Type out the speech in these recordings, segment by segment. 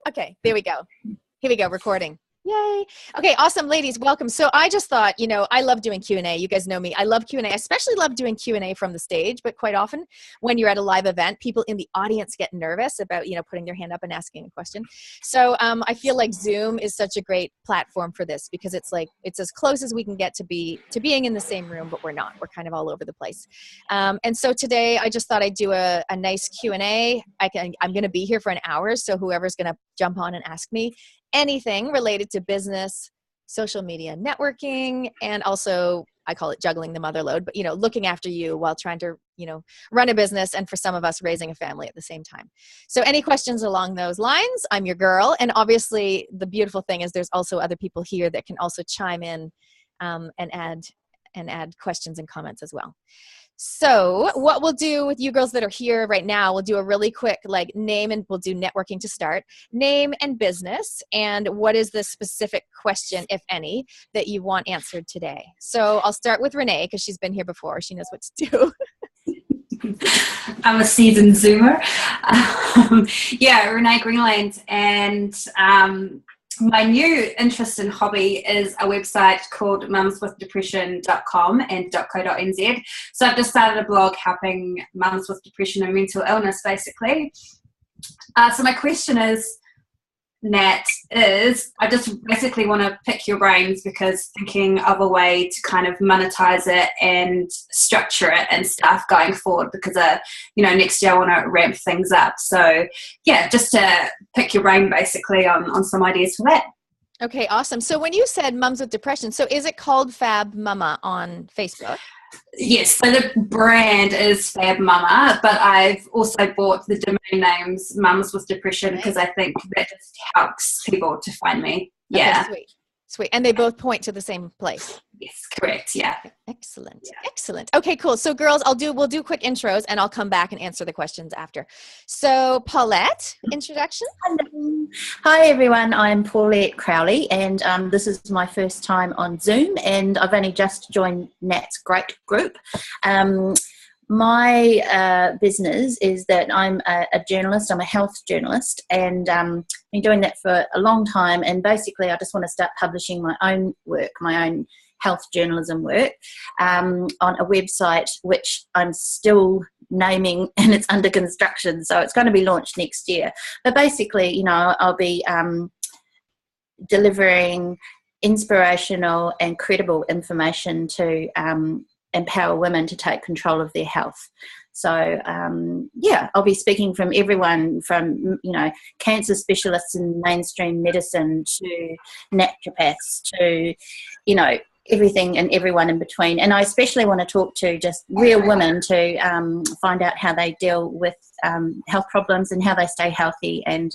Okay, there we go. Here we go, recording. Yay. Okay, awesome, ladies, welcome. So I just thought, I love doing Q&A. You guys know me. I love Q&A. I especially love doing Q&A from the stage, but quite often when you're at a live event, people in the audience get nervous about, putting their hand up and asking a question. So I feel like Zoom is such a great platform for this because it's as close as we can get to being in the same room, but we're not. We're kind of all over the place. And so today I just thought I'd do a nice Q&A. I'm going to be here for an hour, so whoever's going to jump on and ask me anything related to business, social media, networking, and also I call it juggling the mother load, but looking after you while trying to run a business, and for some of us raising a family at the same time. So any questions along those lines, I'm your girl. And obviously the beautiful thing is there's also other people here that can also chime in and add questions and comments as well. So what we'll do with you girls that are here right now, we'll do a really quick name, and we'll do networking to start. Name and business, and what is the specific question, if any, that you want answered today. So I'll start with Renee because she's been here before. She knows what to do. I'm a seasoned Zoomer. Renee Greenland, and my new interest and hobby is a website called mumswithdepression.com and .co.nz. So I've just started a blog helping mums with depression and mental illness, basically. So my question is, Nat, I just basically want to pick your brains because thinking of a way to kind of monetize it and structure it and stuff going forward because, next year I want to ramp things up. So yeah, just to pick your brain basically on some ideas for that. Okay, awesome. So when you said Mums with Depression, so is it called Fab Mama on Facebook? Yes, so the brand is Fab Mama, but I've also bought the domain names Mums with Depression because I think that just helps people to find me. Yeah. Okay, sweet. And they both point to the same place. Yes, correct. Yeah. Excellent. Yeah. Excellent. Okay, cool. So girls, we'll do quick intros and I'll come back and answer the questions after. So Paulette, introduction. Hello. Hi everyone, I'm Paulette Crowley, and this is my first time on Zoom, and I've only just joined Nat's great group. My business is that I'm a journalist. I'm a health journalist, and been doing that for a long time, and basically I just want to start publishing my own work, my own health journalism work on a website which I'm still naming, and it's under construction, so it's going to be launched next year. But basically, I'll be delivering inspirational and credible information to empower women to take control of their health. So I'll be speaking from everyone from cancer specialists in mainstream medicine to naturopaths to everything and everyone in between. And I especially want to talk to just real women to find out how they deal with health problems and how they stay healthy, and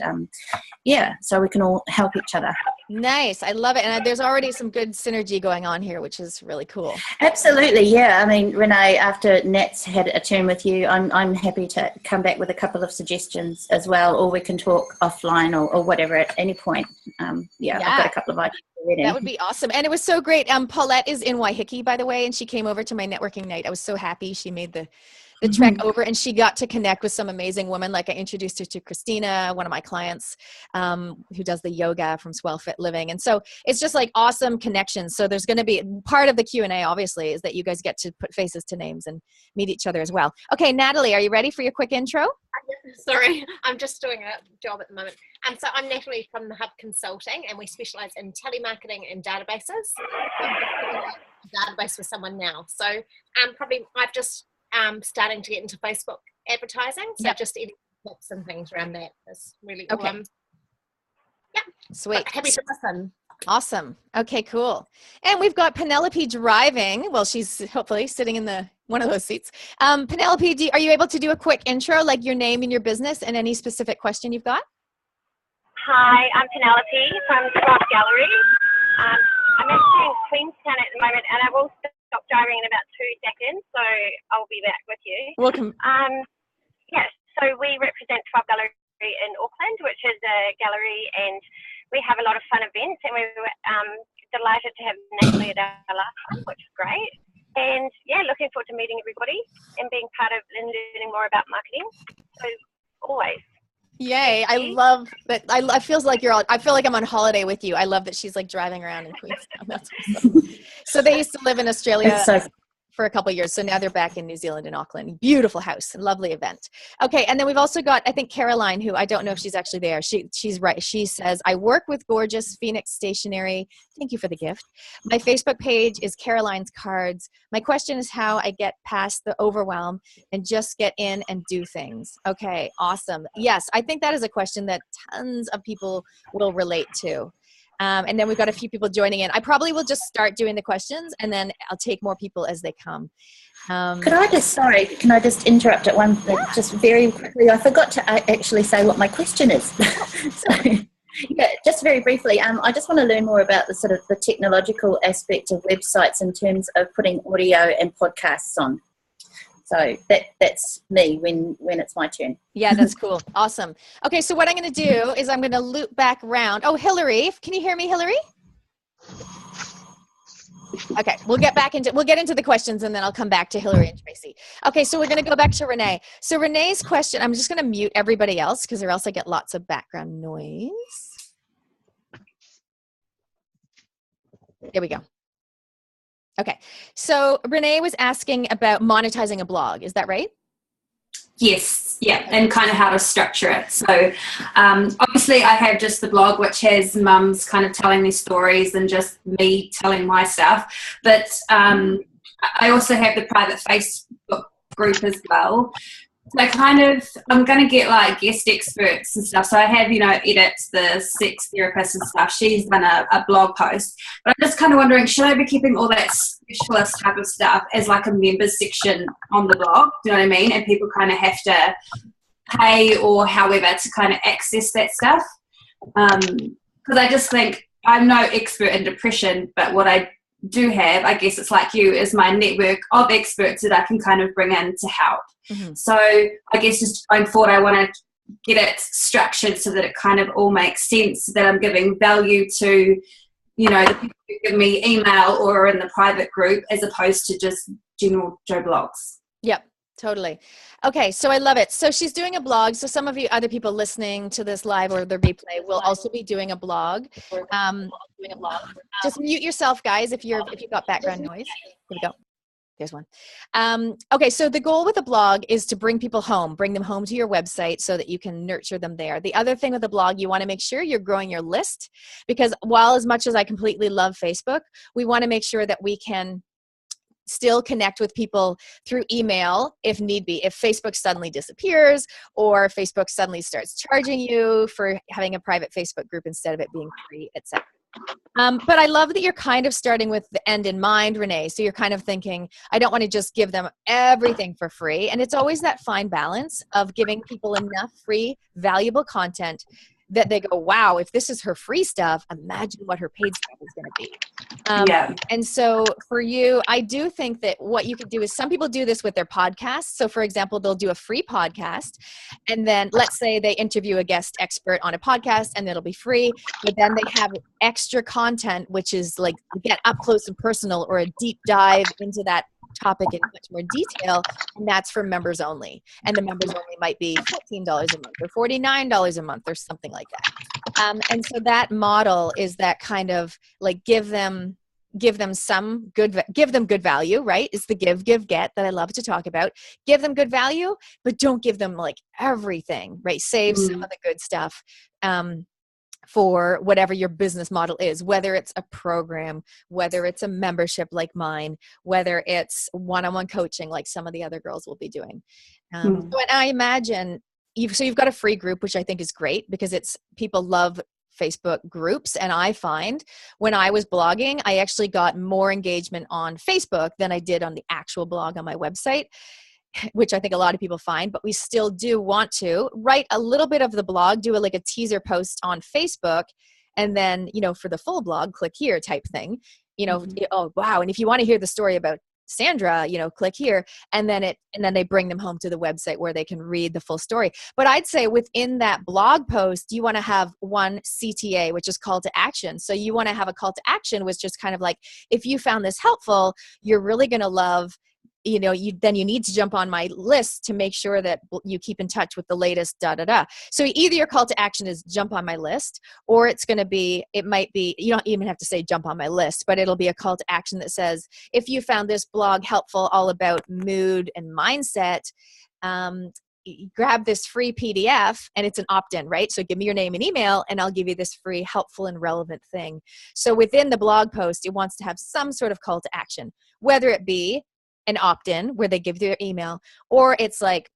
so we can all help each other. Nice. I love it. And there's already some good synergy going on here, which is really cool. Absolutely. Yeah. I mean, Renee, after Nat's had a turn with you, I'm happy to come back with a couple of suggestions as well, or we can talk offline or whatever at any point. I've got a couple of ideas already. That would be awesome. And it was so great. Paulette is in Waiheke, by the way, and she came over to my networking night. I was so happy she made the trek over, and she got to connect with some amazing women. Like I introduced her to Christina, one of my clients, who does the yoga from Swell Fit Living. And so it's just awesome connections. So there's going to be part of the Q&A, obviously, is that you guys get to put faces to names and meet each other as well. Okay, Natalie, are you ready for your quick intro? Sorry, I'm just doing a job at the moment. And so I'm Natalie from the Hub Consulting, and we specialize in telemarketing and databases. I'm building a database with someone now. So I've just starting to get into Facebook advertising. So just any tips and things around that is really okay. Sweet. But happy to listen. Awesome. Okay, cool. And we've got Penelope driving. Well, she's hopefully sitting in one of those seats. Penelope, are you able to do a quick intro, like your name and your business and any specific question you've got? Hi, I'm Penelope from Squad Gallery. I'm actually in Queenstown at the moment, and I will stop driving in about 2 seconds, so I'll be back with you. Welcome. So we represent 12 Gallery in Auckland, which is a gallery, and we have a lot of fun events, and we were delighted to have Natalie at our last one, which is great. And looking forward to meeting everybody and being part of and learning more about marketing. So always. Yay. I Thank you. love that. I feels like I feel like I'm on holiday with you. I love that she's like driving around in Queenstown. That's awesome. So they used to live in Australia It's so for a couple of years. So now they're back in New Zealand in Auckland. Beautiful house, lovely event. Okay, and then we've also got, I think, Caroline, who I don't know if she's actually there. She's right. She says, I work with gorgeous Phoenix Stationery. Thank you for the gift. My Facebook page is Caroline's Cards. My question is how I get past the overwhelm and just get in and do things. Okay, awesome. Yes, I think that is a question that tons of people will relate to. And then we've got a few people joining in. I probably will just start doing the questions and then I'll take more people as they come. can I just interrupt at one thing, just very quickly? I forgot to actually say what my question is. So, yeah, just very briefly, I just want to learn more about the sort of the technological aspect of websites in terms of putting audio and podcasts on. So that's me when it's my turn. Yeah, that's cool. Awesome. Okay, so what I'm going to do is I'm going to loop back around. Oh, Hillary, can you hear me, Hillary? Okay, we'll get into the questions and then I'll come back to Hillary and Tracy. Okay, so we're going to go back to Renee. So Renee's question, I'm just going to mute everybody else because or else I get lots of background noise. There we go. Okay, so Renee was asking about monetizing a blog. Is that right? Yes, yeah, and kind of how to structure it. So obviously I have just the blog, which has mums kind of telling their stories and just me telling my stuff. But I also have the private Facebook group as well. So I'm going to get like guest experts and stuff. So I have, Edith, the sex therapist and stuff. She's done a blog post. But I'm just kind of wondering, should I be keeping all that specialist type of stuff as like a members section on the blog? Do you know what I mean? And people kind of have to pay or however to kind of access that stuff. Because I just think I'm no expert in depression, but what I do have, I guess it's like you, is my network of experts that I can kind of bring in to help. Mm-hmm. So I guess just going forward, I want to get it structured so that it kind of all makes sense, that I'm giving value to, the people who give me email or are in the private group as opposed to just general Joe blogs. Yep. Totally. Okay, so I love it. So she's doing a blog. So some of you other people listening to this live or the replay will also be doing a blog. Just mute yourself, guys, if you've got background noise. Here we go. There's one. Okay, so the goal with a blog is to bring people home, bring them home to your website so that you can nurture them there. The other thing with a blog, you want to make sure you're growing your list, because while as much as I completely love Facebook, we want to make sure that we can still connect with people through email if need be. If Facebook suddenly disappears or Facebook suddenly starts charging you for having a private Facebook group instead of it being free, etc. But I love that you're kind of starting with the end in mind, Renee. So you're kind of thinking, I don't want to just give them everything for free. And it's always that fine balance of giving people enough free, valuable content that they go, wow, if this is her free stuff, imagine what her paid stuff is going to be. And so for you, I do think that what you could do is, some people do this with their podcasts. So for example, they'll do a free podcast, and then let's say they interview a guest expert on a podcast and it'll be free, but then they have extra content, which is like get up close and personal or a deep dive into that topic in much more detail, and that's for members only. And the members only might be $14 a month or $49 a month or something like that. And so that model is that kind of like give them good value, right? It's the give, get that I love to talk about. Give them good value, but don't give them like everything, right? Save some of the good stuff. For whatever your business model is, whether it's a program, whether it's a membership like mine, whether it's one-on-one coaching like some of the other girls will be doing. So I imagine you've got a free group, which I think is great because people love Facebook groups. And I find when I was blogging, I actually got more engagement on Facebook than I did on the actual blog on my website, which I think a lot of people find, but we still do want to write a little bit of the blog, do a teaser post on Facebook, and then, for the full blog, click here type thing, oh, wow. And if you want to hear the story about Sandra, click here, and then they bring them home to the website where they can read the full story. But I'd say within that blog post, you want to have one CTA, which is call to action. So you want to have a call to action, which just kind of like, if you found this helpful, you're really going to love you know, then you need to jump on my list to make sure that you keep in touch with the latest So either your call to action is jump on my list, or it might be, you don't even have to say jump on my list, but it'll be a call to action that says, if you found this blog helpful all about mood and mindset, grab this free PDF, and it's an opt-in, right? So give me your name and email and I'll give you this free helpful and relevant thing. So within the blog post, it wants to have some sort of call to action, whether it be an opt-in where they give their email, or it's like,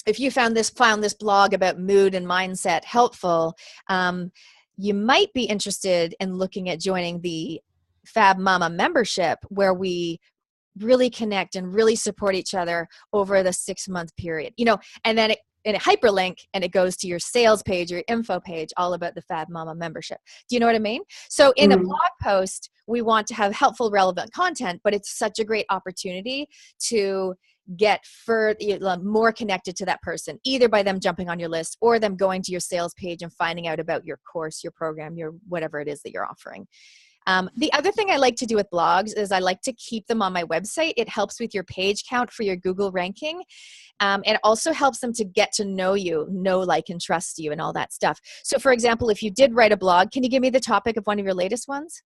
if you found this blog about mood and mindset helpful, you might be interested in looking at joining the Fab Mama membership, where we really connect and really support each other over the 6-month period, you know, and then in a hyperlink, and it goes to your sales page or your info page, all about the Fab Mama membership. Do you know what I mean? So in a blog post, we want to have helpful, relevant content, but it's such a great opportunity to get more connected to that person, either by them jumping on your list or them going to your sales page and finding out about your course, your program, your whatever it is that you're offering. The other thing I like to do with blogs is I like to keep them on my website. It helps with your page count for your Google ranking. It also helps them to get to know you, like, and trust you and all that stuff. So for example, if you did write a blog, can you give me the topic of one of your latest ones?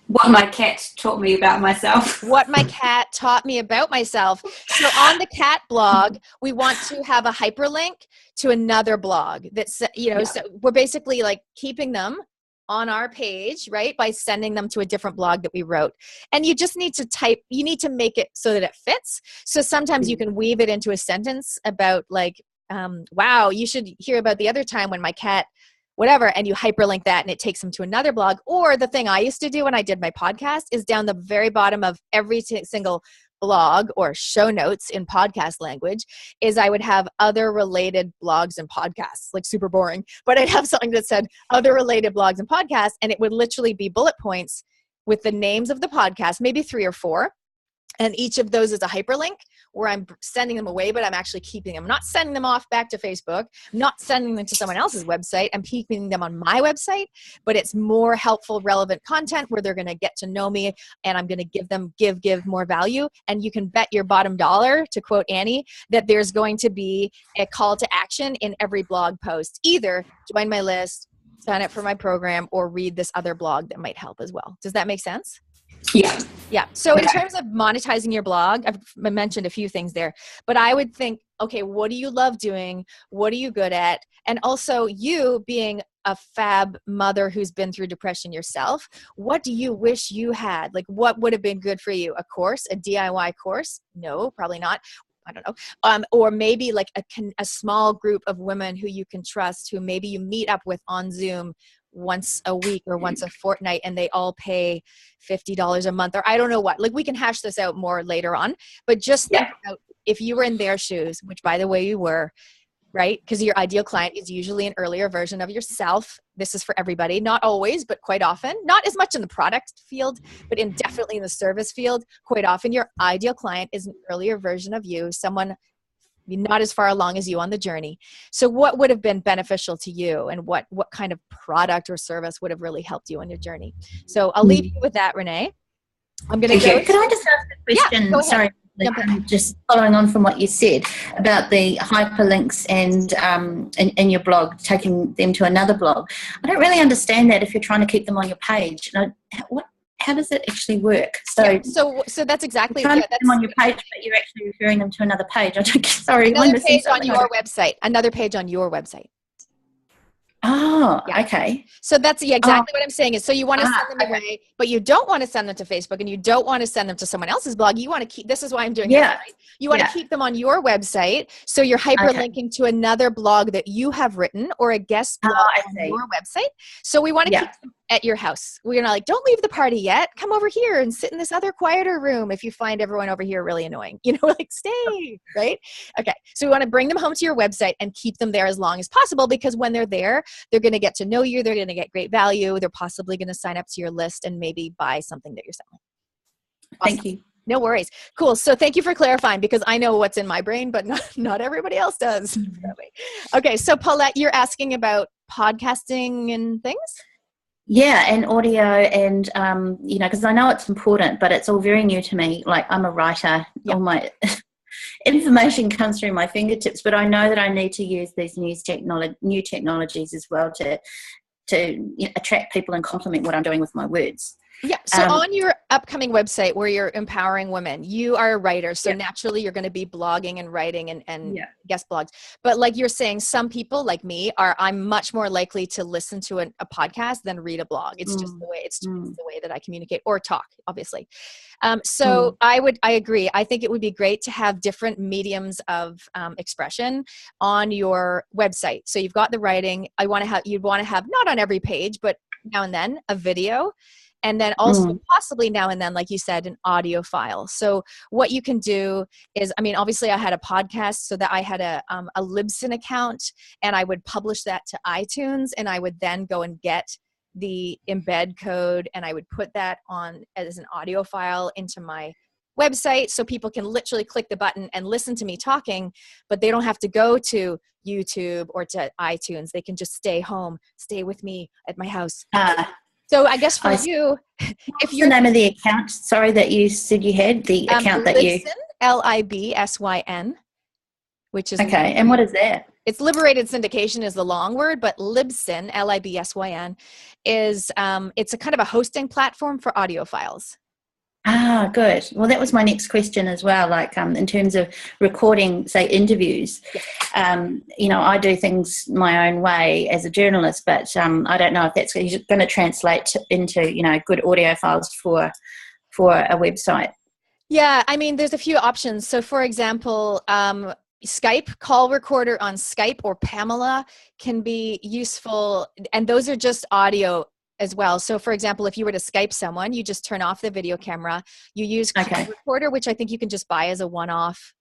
What my cat taught me about myself. What my cat taught me about myself. So on the cat blog, we want to have a hyperlink to another blog that's, you know, so we're basically like keeping them on our page, right, by sending them to a different blog that we wrote. And you just need to make it so that it fits. So sometimes you can weave it into a sentence about like, wow, you should hear about the other time when my cat, whatever, and you hyperlink that and it takes them to another blog. Or the thing I used to do when I did my podcast is down the very bottom of every single blog or show notes in podcast language is I would have other related blogs and podcasts, like super boring, but I'd have something that said other related blogs and podcasts, and it would literally be bullet points with the names of the podcast, maybe 3 or 4. And each of those is a hyperlink where I'm sending them away, but I'm actually keeping them. I'm not sending them off back to Facebook. I'm not sending them to someone else's website. I'm keeping them on my website, but it's more helpful, relevant content where they're going to get to know me, and I'm going to give more value. And you can bet your bottom dollar, to quote Annie, that there's going to be a call to action in every blog post. Either join my list, sign up for my program, or read this other blog that might help as well. Does that make sense? Yeah. So in terms of monetizing your blog, I've mentioned a few things there, but I would think, okay, what do you love doing? What are you good at? And also, you being a fab mother who's been through depression yourself, what do you wish you had? Like, what would have been good for you? A course, a DIY course? No, probably not. I don't know. Or maybe like a small group of women who you can trust, who maybe you meet up with on Zoom once a week or once a fortnight, and they all pay $50 a month, or I don't know what. Like, we can hash this out more later on, but just think about if you were in their shoes, which by the way you were, right? Because your ideal client is usually an earlier version of yourself. This is for everybody, not always, but quite often. Not as much in the product field, but definitely in the service field. Quite often your ideal client is an earlier version of you, someone not as far along as you on the journey. So what would have been beneficial to you, and what kind of product or service would have really helped you on your journey? So I'll leave you with that, Renee. I'm going to go. Could I just ask a question? Yeah, go ahead. Sorry, just following on from what you said about the hyperlinks and in your blog, taking them to another blog. I don't really understand that if you're trying to keep them on your page. How does it actually work? So that's exactly that's them on your page, but you're actually referring them to another page. Another page on your website. Another page on your website. Oh, okay. So that's exactly what I'm saying is, so you want to send them away, but you don't want to send them to Facebook, and you don't want to send them to someone else's blog. You want to keep, this is why I'm doing this, right? You want to keep them on your website. So you're hyperlinking to another blog that you have written, or a guest blog on your website. So we want to keep them at your house. We're not like, don't leave the party yet. Come over here and sit in this other quieter room if you find everyone over here really annoying. Like, stay, right? Okay. So we want to bring them home to your website and keep them there as long as possible, because when they're there, they're going to get to know you. They're going to get great value. They're possibly going to sign up to your list and maybe buy something that you're selling. Awesome. Thank you. No worries. Cool. So thank you for clarifying, because I know what's in my brain, but not everybody else does. Okay. So Paulette, you're asking about podcasting and things? Yeah, and audio, and because I know it's important, but it's all very new to me. Like, I'm a writer, all my information comes through my fingertips, but I know that I need to use these new technologies as well to attract people and complement what I'm doing with my words. Yeah. So on your upcoming website where you're empowering women, you are a writer. So naturally you're going to be blogging and writing and guest blogs. But like you're saying, some people like me I'm much more likely to listen to a podcast than read a blog. It's just the way, it's the way that I communicate or talk, obviously. So I agree. I think it would be great to have different mediums of expression on your website. So you've got the writing. You'd want to have, not on every page, but now and then a video. And then also possibly now and then, like you said, an audio file. So what you can do is, obviously I had a podcast, so that I had a Libsyn account, and I would publish that to iTunes, and I would then go and get the embed code, and I would put that on as an audio file into my website, so people can literally click the button and listen to me talking, but they don't have to go to YouTube or to iTunes. They can just stay home, stay with me at my house. So I guess for you, if you're the name of the account, sorry, that you said you had, the account that Libsyn, Libsyn, which is okay. And what is that? It's Liberated Syndication is the long word, but Libsyn, Libsyn, is it's a kind of a hosting platform for audio files. Ah, good. Well, that was my next question as well. Like, in terms of recording, say, interviews, I do things my own way as a journalist, but I don't know if that's going to translate into, good audio files for a website. Yeah, there's a few options. So, for example, Skype, call recorder on Skype or Pamela can be useful, and those are just audio as well. So for example, if you were to Skype someone, you just turn off the video camera, you use call recorder, which I think you can just buy as a one-off,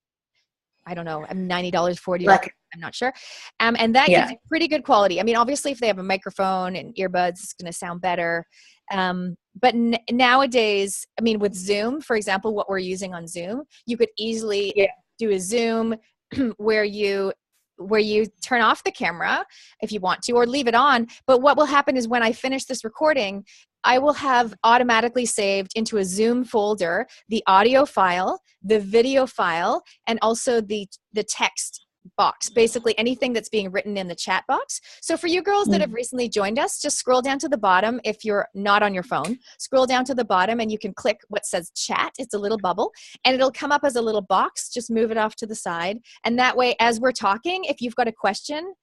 I don't know, $90, $40, I'm not sure. And that gives you pretty good quality. Obviously if they have a microphone and earbuds, it's going to sound better. But nowadays, with Zoom, for example, what we're using on Zoom, you could easily do a Zoom where you turn off the camera if you want to, or leave it on. But what will happen is when I finish this recording, I will have automatically saved into a Zoom folder the audio file, the video file, and also the text box, basically anything that's being written in the chat box. So for you girls that have recently joined us, just scroll down to the bottom. If you're not on your phone, scroll down to the bottom and you can click what says chat. It's a little bubble and it'll come up as a little box. Just move it off to the side. And that way, as we're talking, if you've got a question,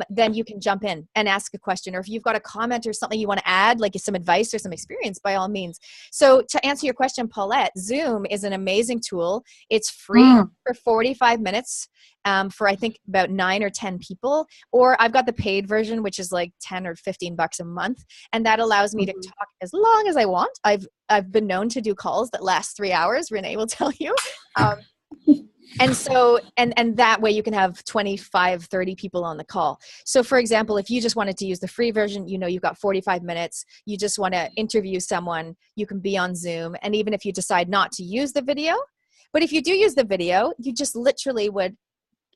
then you can jump in and ask a question. Or if you've got a comment or something you want to add, like some advice or some experience, by all means. So to answer your question, Paulette, Zoom is an amazing tool. It's free for 45 minutes for I think about 9 or 10 people. Or I've got the paid version, which is like 10 or 15 bucks a month. And that allows me to talk as long as I want. I've been known to do calls that last 3 hours. Renee will tell you. And so, and that way you can have 25, 30 people on the call. So for example, if you just wanted to use the free version, you've got 45 minutes, you just want to interview someone, you can be on Zoom. And even if you decide not to use the video, but if you do use the video, you just literally would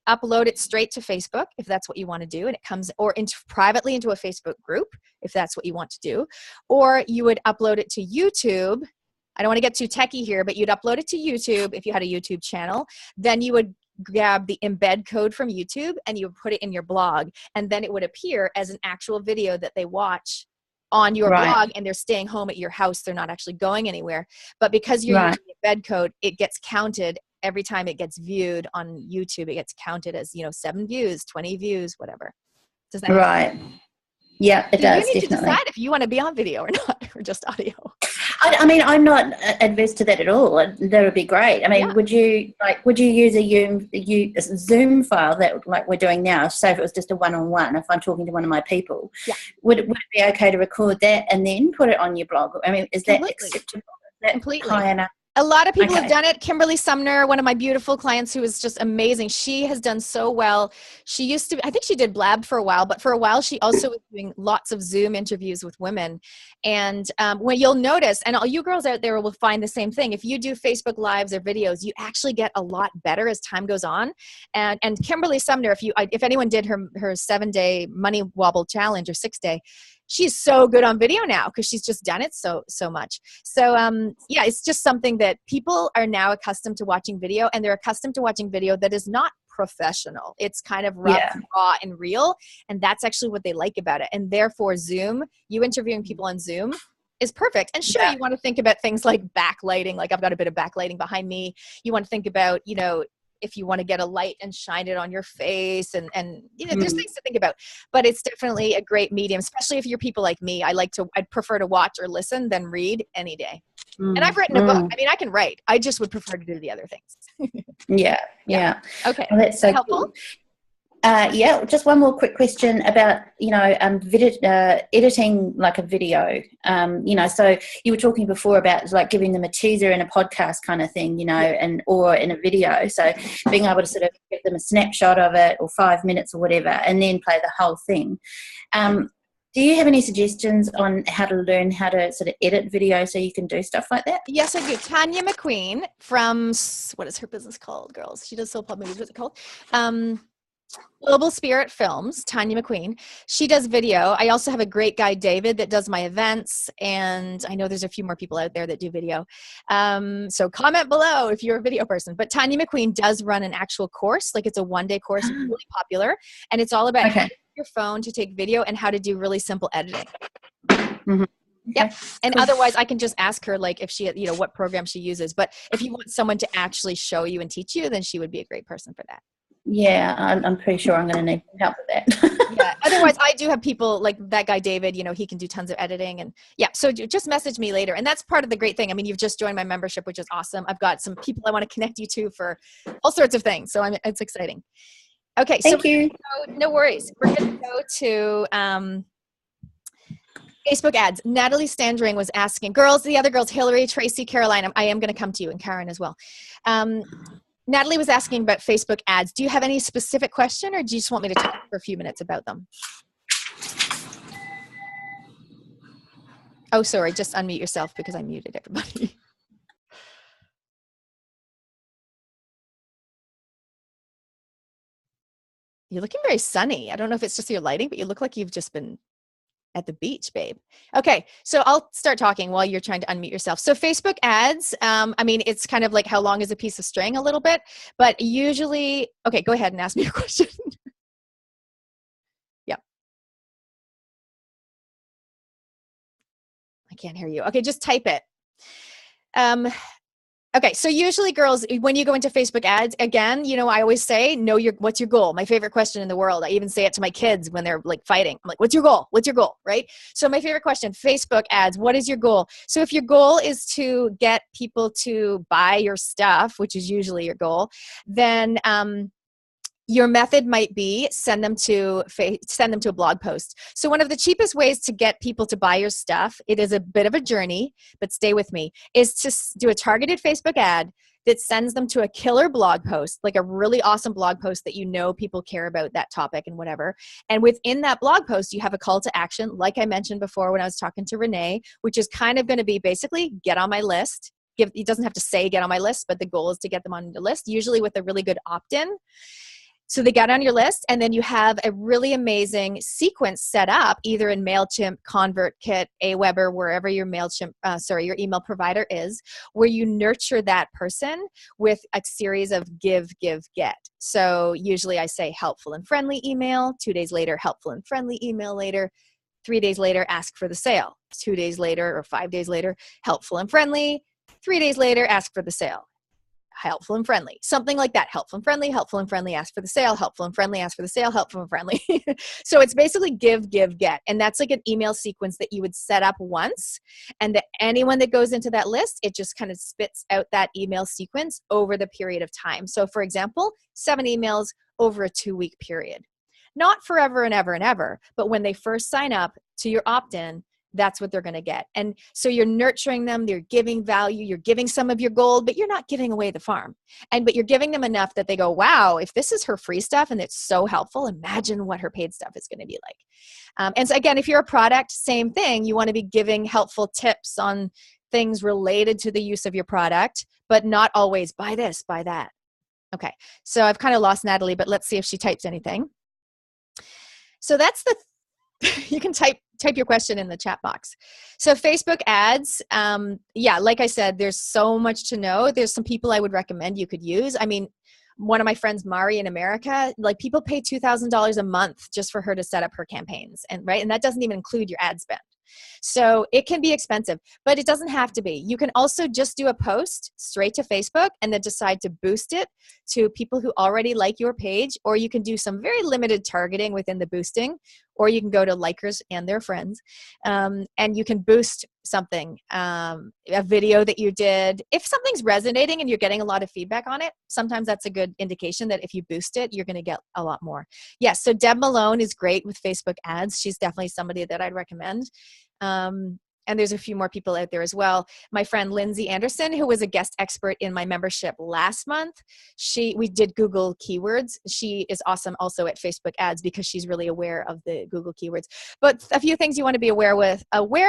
upload it straight to Facebook if that's what you want to do. And it comes privately into a Facebook group if that's what you want to do. Or you would upload it to YouTube. I don't want to get too techie here, but you'd upload it to YouTube if you had a YouTube channel. Then you would grab the embed code from YouTube and you would put it in your blog. And then it would appear as an actual video that they watch on your blog, and they're staying home at your house. They're not actually going anywhere. But because you're using the embed code, it gets counted every time it gets viewed on YouTube. It gets counted as, 7 views, 20 views, whatever. Does that make sense? Yeah, it does. You need definitely. to decide if you want to be on video or not, or just audio. I'm not adverse to that at all. That would be great. Would you use a Zoom file that like we're doing now? Say if it was just a one-on-one, if I'm talking to one of my people, would it be okay to record that and then put it on your blog? Is that acceptable? Is that completely high enough? A lot of people have done it. Kimberly Sumner, one of my beautiful clients who is just amazing. She has done so well. She used to, I think she did Blab for a while, but for a while she also was doing lots of Zoom interviews with women. And when you'll notice, and all you girls out there will find the same thing, if you do Facebook Lives or videos, you actually get a lot better as time goes on. And Kimberly Sumner, if anyone did her 7-day money wobble challenge or 6-day, she's so good on video now because she's just done it so much. So yeah, it's just something that people are now accustomed to watching video, and they're accustomed to watching video that is not professional. It's kind of rough, raw, and real, and that's actually what they like about it. And therefore, Zoom, you interviewing people on Zoom is perfect. And sure, you want to think about things like backlighting. Like I've got a bit of backlighting behind me. You want to think about, you know, if you want to get a light and shine it on your face, and you know, there's things to think about, but it's definitely a great medium, especially if you're people like me. I'd prefer to watch or listen than read any day. And I've written a book. I mean, I can write. I just would prefer to do the other things. Yeah. Okay. Well, that's so helpful. Cool. Yeah, just one more quick question about, you know, editing like a video. You know, so you were talking before about like giving them a teaser in a podcast kind of thing, you know, or in a video. So being able to sort of give them a snapshot of it, or 5 minutes or whatever, and then play the whole thing. Do you have any suggestions on how to learn how to sort of edit video so you can do stuff like that? Yes, I do. Tanya McQueen from, what is her business called, girls? She does soul pop movies. What's it called? Global Spirit Films, Tanya McQueen. She does video. I also have a great guy, David, that does my events. And I know there's a few more people out there that do video. So comment below if you're a video person. But Tanya McQueen does run an actual course. Like it's a one-day course, really popular. And it's all about how to use your phone to take video and how to do really simple editing. Yep. And otherwise I can just ask her, like, if she, you know, what program she uses. But if you want someone to actually show you and teach you, then she would be a great person for that. Yeah, I'm pretty sure I'm going to need help with that. Yeah. Otherwise, I do have people like that guy, David, you know, he can do tons of editing. And yeah, so just message me later. And that's part of the great thing. I mean, you've just joined my membership, which is awesome. I've got some people I want to connect you to for all sorts of things. So it's exciting. Okay. Thank you. No worries. We're going to go to Facebook ads. Natalie Standring was asking, the other girls, Hillary, Tracy, Caroline, I am going to come to you, and Karen as well. Natalie was asking about Facebook ads. Do you have any specific question, or do you just want me to talk for a few minutes about them? Oh, sorry. Just unmute yourself because I muted everybody. You're looking very sunny. I don't know if it's just your lighting, but you look like you've just been at the beach, babe. Okay, so I'll start talking while you're trying to unmute yourself. So Facebook ads, I mean, it's kind of like how long is a piece of string a little bit, but usually, okay, go ahead and ask me your question. Yeah. I can't hear you. Okay, just type it. Okay, so usually girls, when you go into Facebook ads, again, you know, I always say, what's your goal? My favorite question in the world. I even say it to my kids when they're like fighting. I'm like, what's your goal? What's your goal? Right? So my favorite question, Facebook ads, what is your goal? So if your goal is to get people to buy your stuff, which is usually your goal, then your method might be send them to a blog post. So one of the cheapest ways to get people to buy your stuff, it is a bit of a journey, but stay with me, is to do a targeted Facebook ad that sends them to a killer blog post, like a really awesome blog post that you know people care about that topic and whatever. And within that blog post, you have a call to action, like I mentioned before when I was talking to Renee, which is kind of going to be basically get on my list. It doesn't have to say get on my list, but the goal is to get them on the list, usually with a really good opt-in. So they get on your list, and then you have a really amazing sequence set up either in MailChimp, ConvertKit, Aweber, wherever your your email provider is, where you nurture that person with a series of give, get. So usually I say helpful and friendly email, 2 days later, helpful and friendly email later, 3 days later, ask for the sale, 2 days later or 5 days later, helpful and friendly, 3 days later, ask for the sale. Helpful and friendly, something like that. Helpful and friendly, ask for the sale, helpful and friendly, ask for the sale, helpful and friendly. So it's basically give, get. And that's like an email sequence that you would set up once. And that anyone that goes into that list, it just kind of spits out that email sequence over the period of time. So for example, 7 emails over a 2-week period. Not forever and ever and ever, but when they first sign up to your opt-in, that's what they're going to get. And so you're nurturing them, they're giving value, you're giving some of your gold, but you're not giving away the farm. But you're giving them enough that they go, wow, if this is her free stuff and it's so helpful, imagine what her paid stuff is going to be like. And so again, if you're a product, same thing, you want to be giving helpful tips on things related to the use of your product, but not always buy this, buy that. Okay, so I've kind of lost Natalie, but let's see if she types anything. So that's you can type type your question in the chat box. So Facebook ads, yeah, like I said, there's so much to know. There's some people I would recommend you could use. I mean, one of my friends, Mari in America, like people pay $2,000 a month just for her to set up her campaigns. And right. And that doesn't even include your ad spend. So it can be expensive, but it doesn't have to be. You can also just do a post straight to Facebook and then decide to boost it to people who already like your page, or you can do some very limited targeting within the boosting, or you can go to likers and their friends, and you can boost something, a video that you did. If something's resonating and you're getting a lot of feedback on it, sometimes that's a good indication that if you boost it, you're going to get a lot more. Yes, so Deb Malone is great with Facebook ads. She's definitely somebody that I'd recommend. And there's a few more people out there as well. My friend Lindsay Anderson, who was a guest expert in my membership last month, we did Google keywords. She is awesome also at Facebook ads because she's really aware of the Google keywords. But a few things you want to be aware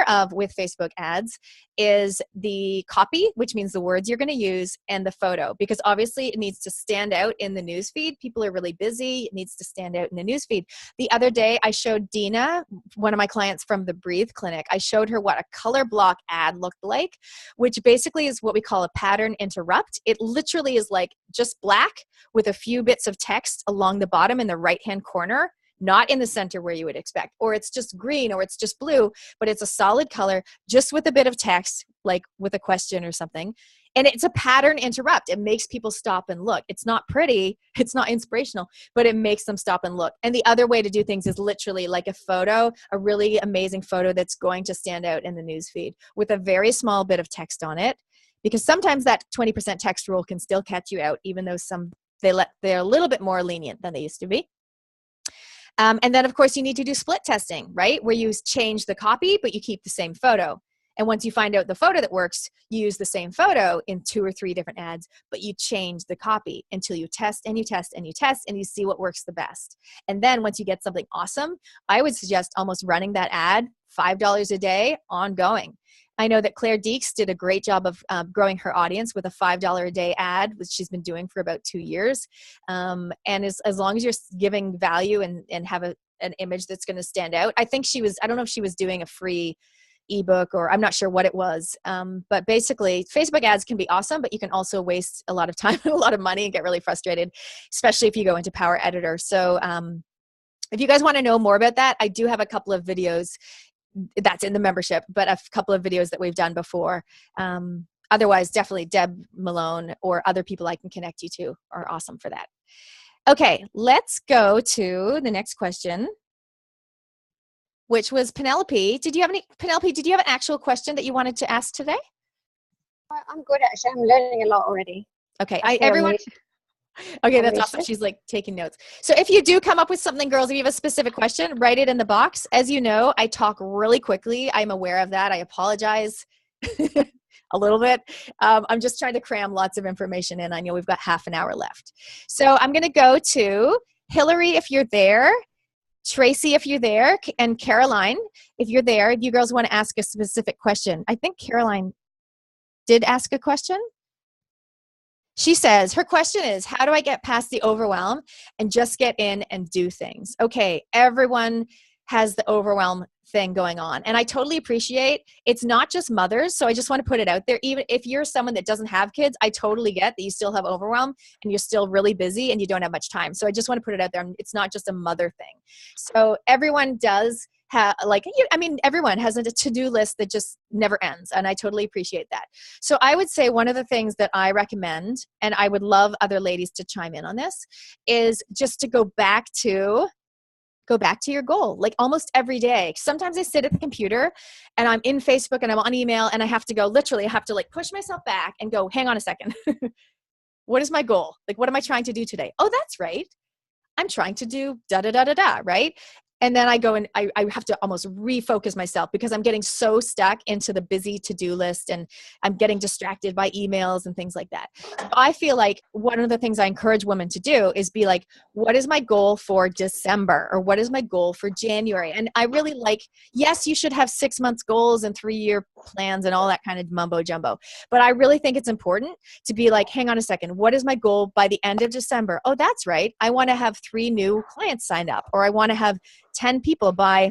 of with Facebook ads is the copy, which means the words you're going to use, and the photo, because obviously it needs to stand out in the newsfeed. People are really busy. It needs to stand out in the newsfeed. The other day, I showed Dina, one of my clients from the Breathe Clinic, I showed her what a color block ad looked like, which basically is what we call a pattern interrupt. It literally is like just black with a few bits of text along the bottom in the right-hand corner, not in the center where you would expect, or it's just green, or it's just blue, but it's a solid color just with a bit of text, like with a question or something. And it's a pattern interrupt. It makes people stop and look. It's not pretty, it's not inspirational, but it makes them stop and look. And the other way to do things is literally like a photo, a really amazing photo that's going to stand out in the newsfeed with a very small bit of text on it, because sometimes that 20% text rule can still catch you out, even though they're a little bit more lenient than they used to be. And then, of course, you need to do split testing, right? Where you change the copy, but you keep the same photo. And once you find out the photo that works, you use the same photo in 2 or 3 different ads, but you change the copy until you test and you test and you test and you see what works the best. And then once you get something awesome, I would suggest almost running that ad $5 a day ongoing. I know that Claire Deeks did a great job of growing her audience with a $5 a day ad, which she's been doing for about 2 years. And as long as you're giving value and have an image that's going to stand out, I think I don't know if she was doing a free ebook, or I'm not sure what it was. But basically, Facebook ads can be awesome, but you can also waste a lot of time and a lot of money and get really frustrated, especially if you go into Power Editor. So if you guys want to know more about that, I do have a couple of videos that's in the membership, but a couple of videos that we've done before. Otherwise, definitely Deb Malone or other people I can connect you to are awesome for that. Okay, let's go to the next question, which was Penelope. Penelope, did you have an actual question that you wanted to ask today? I'm good, actually. I'm learning a lot already. Okay, everyone. Okay, that's awesome. She's like taking notes. So if you do come up with something, girls, if you have a specific question, write it in the box. As you know, I talk really quickly. I'm aware of that. I apologize a little bit. I'm just trying to cram lots of information in. I know we've got half an hour left. So I'm going to go to Hillary, if you're there, Tracy, if you're there, and Caroline, if you're there, if you girls want to ask a specific question. I think Caroline did ask a question. She says, her question is, how do I get past the overwhelm and just get in and do things? Okay, everyone has the overwhelm thing going on. And I totally appreciate it's not just mothers. So I just want to put it out there. Even if you're someone that doesn't have kids, I totally get that you still have overwhelm and you're still really busy and you don't have much time. So I just want to put it out there. It's not just a mother thing. So everyone does have, everyone has a to-do list that just never ends. And I totally appreciate that. So I would say one of the things that I recommend, and I would love other ladies to chime in on this, is just to go back to your goal, like almost every day. Sometimes I sit at the computer and I'm in Facebook and I'm on email and I have to like push myself back and go, hang on a second. What is my goal? Like, what am I trying to do today? Oh, that's right. I'm trying to do da-da-da-da-da, right? And then I go and I have to almost refocus myself because I'm getting so stuck into the busy to-do list and I'm getting distracted by emails and things like that. So I feel like one of the things I encourage women to do is be like, what is my goal for December? Or what is my goal for January? And I really yes, you should have 6 months goals and 3-year plans and all that kind of mumbo jumbo. But I really think it's important to be like, hang on a second, what is my goal by the end of December? Oh, that's right. I want to have 3 new clients signed up, or I want to have 10 people buy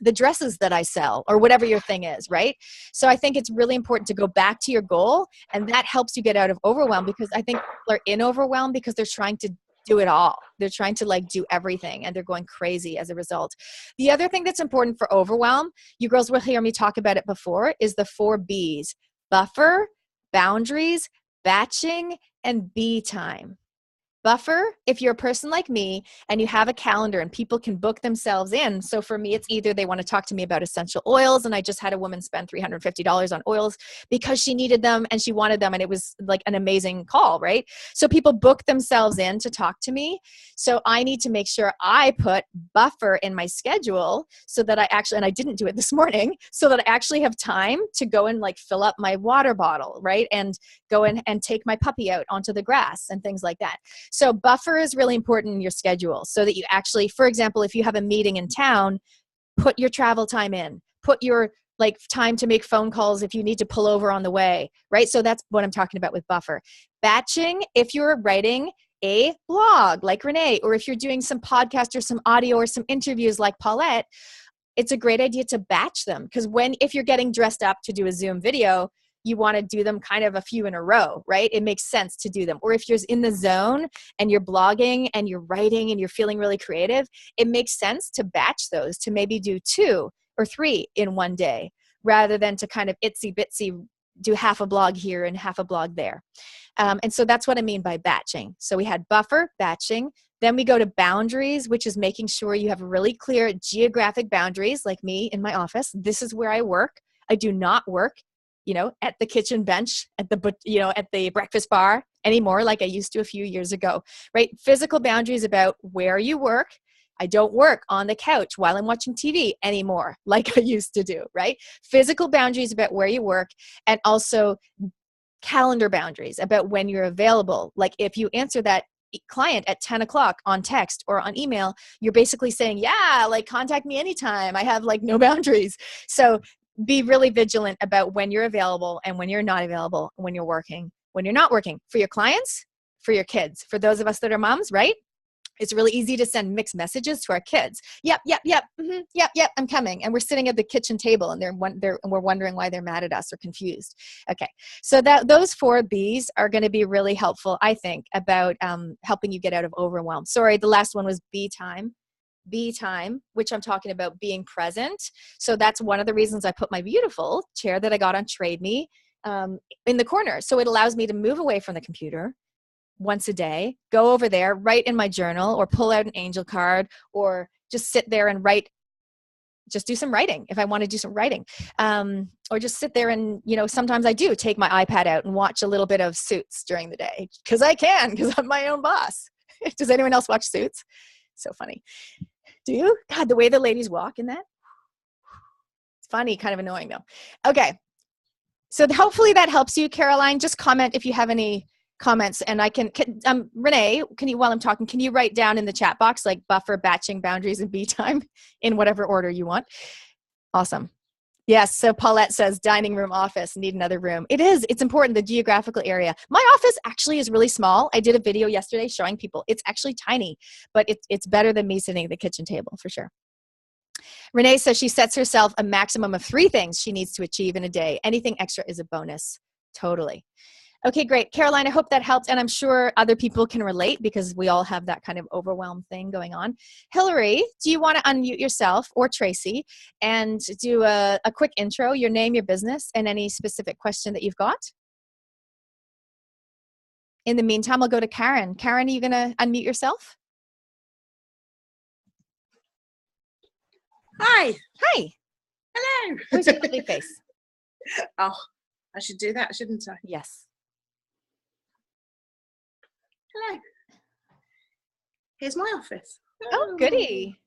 the dresses that I sell or whatever your thing is, right? So I think it's really important to go back to your goal, and that helps you get out of overwhelm, because I think people are in overwhelm because they're trying to do it all. They're trying to like do everything, and they're going crazy as a result. The other thing that's important for overwhelm, you girls will hear me talk about it before, is the 4 B's: buffer, boundaries, batching, and B time. Buffer, if you're a person like me and you have a calendar and people can book themselves in. So for me, it's either they want to talk to me about essential oils, and I just had a woman spend $350 on oils because she needed them and she wanted them, and it was like an amazing call, right? So people book themselves in to talk to me. So I need to make sure I put buffer in my schedule so that I actually, and I didn't do it this morning, so that I actually have time to go and like fill up my water bottle, right? And go in and take my puppy out onto the grass and things like that. So buffer is really important in your schedule, so that you actually, for example, if you have a meeting in town, put your travel time in, put your like time to make phone calls if you need to pull over on the way, right? So that's what I'm talking about with buffer. Batching, if you're writing a blog like Renee, or if you're doing some podcast or some audio or some interviews like Paulette, it's a great idea to batch them, because if you're getting dressed up to do a Zoom video, you want to do them kind of a few in a row, right? It makes sense to do them. Or if you're in the zone and you're blogging and you're writing and you're feeling really creative, it makes sense to batch those, to maybe do 2 or 3 in one day, rather than to kind of itsy bitsy do half a blog here and half a blog there. And so that's what I mean by batching. So we had buffer, batching. Then we go to boundaries, which is making sure you have really clear geographic boundaries, like me in my office. This is where I work. I do not work at the kitchen bench, at the breakfast bar anymore, like I used to a few years ago, right? Physical boundaries about where you work. I don't work on the couch while I'm watching TV anymore, like I used to do, right? Physical boundaries about where you work, and also calendar boundaries about when you're available. Like if you answer that client at 10 o'clock on text or on email, you're basically saying, yeah, like contact me anytime. I have like no boundaries. So be really vigilant about when you're available and when you're not available, when you're working, when you're not working, for your clients, for your kids, for those of us that are moms, right? It's really easy to send mixed messages to our kids. Yep, I'm coming. And we're sitting at the kitchen table and we're wondering why they're mad at us or confused. Okay, so those 4 B's are going to be really helpful, I think, about helping you get out of overwhelm. Sorry, the last one was B time. B time, which I'm talking about being present. So that's one of the reasons I put my beautiful chair that I got on Trade Me in the corner. So it allows me to move away from the computer once a day, go over there, write in my journal, or pull out an angel card, or just sit there and write, just do some writing if I want to do some writing, or just sit there and, sometimes I do take my iPad out and watch a little bit of Suits during the day, because I'm my own boss. Does anyone else watch Suits? So funny. Do you? God, the way the ladies walk in that. It's funny, kind of annoying though. Okay. So hopefully that helps you, Caroline. Just comment if you have any comments, and I can Renee, while I'm talking, can you write down in the chat box like buffer, batching, boundaries, and B time in whatever order you want? Awesome. Yes. So Paulette says dining room, office, need another room. It's important, the geographical area. My office actually is really small. I did a video yesterday showing people. It's actually tiny, but it's better than me sitting at the kitchen table for sure. Renee says she sets herself a maximum of 3 things she needs to achieve in a day. Anything extra is a bonus. Totally. Okay, great. Caroline, I hope that helped. And I'm sure other people can relate, because we all have that kind of overwhelmed thing going on. Hillary, do you want to unmute yourself, or Tracy, and do a quick intro, your name, your business, and any specific question that you've got? In the meantime, I'll go to Karen. Karen, are you going to unmute yourself? Hi. Hi. Hello. Where's your lovely face? Oh, I should do that, shouldn't I? Yes. Hello. Here's my office. Oh, goody.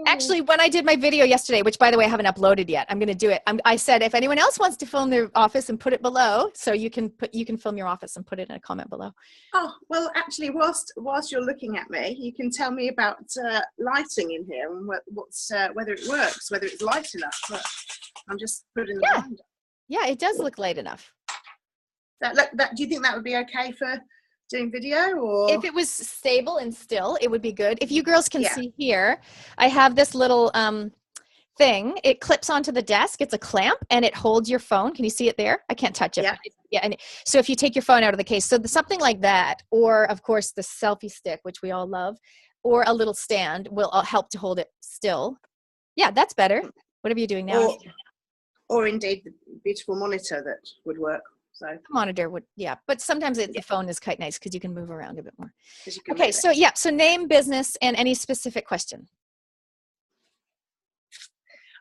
Actually, when I did my video yesterday, which by the way, I haven't uploaded yet, I'm going to do it. I said, if anyone else wants to film their office, and put it below, so you can film your office and put it in a comment below. Oh, well, actually, whilst you're looking at me, you can tell me about lighting in here and whether it works, whether it's light enough. But I'm just putting the blind up. Yeah, it does look light enough. Do you think that would be okay for doing video? Or if it was stable and still, it would be good. If you girls can see here, I have this little thing. It clips onto the desk. It's a clamp and it holds your phone. Can you see it there? I can't touch it. Yeah. Yeah. And so if you take your phone out of the case, so something like that, or of course the selfie stick, which we all love, or a little stand will help to hold it still. Yeah, that's better. Whatever you're doing now. Or indeed the beautiful monitor that would work. So The monitor would, yeah. But sometimes the phone is quite nice because you can move around a bit more. 'cause you can Okay, move so it. yeah, so name, business, and any specific question.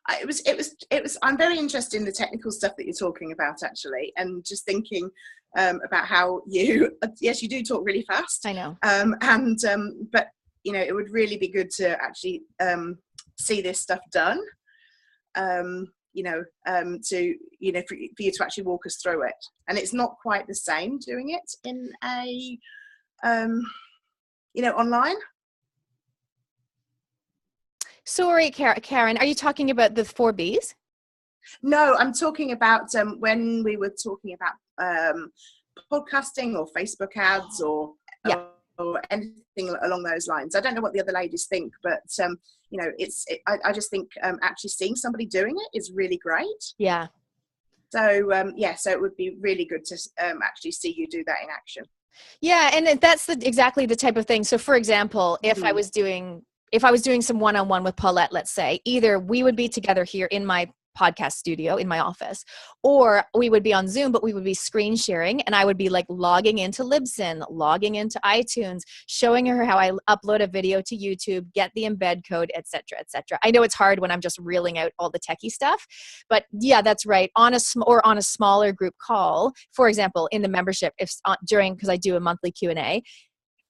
I'm very interested in the technical stuff that you're talking about, actually, and just thinking about how yes, you do talk really fast. I know. But it would really be good to actually see this stuff done. For you to actually walk us through it, and it's not quite the same doing it in a online. Sorry, Karen, are you talking about the 4 Bs? No, I'm talking about when we were talking about podcasting or Facebook ads or anything along those lines. I don't know what the other ladies think, but I just think actually seeing somebody doing it is really great. Yeah. So so it would be really good to actually see you do that in action. Yeah, and that's exactly the type of thing. So for example, if I was doing some one-on-one with Paulette, let's say, either we would be together here in my podcast studio in my office, or we would be on Zoom, but we would be screen sharing, and I would be like logging into Libsyn, logging into iTunes, showing her how I upload a video to YouTube, get the embed code, etc., etc. I know it's hard when I'm just reeling out all the techie stuff, but yeah, that's right. On a smaller group call, for example, in the membership, because I do a monthly Q&A,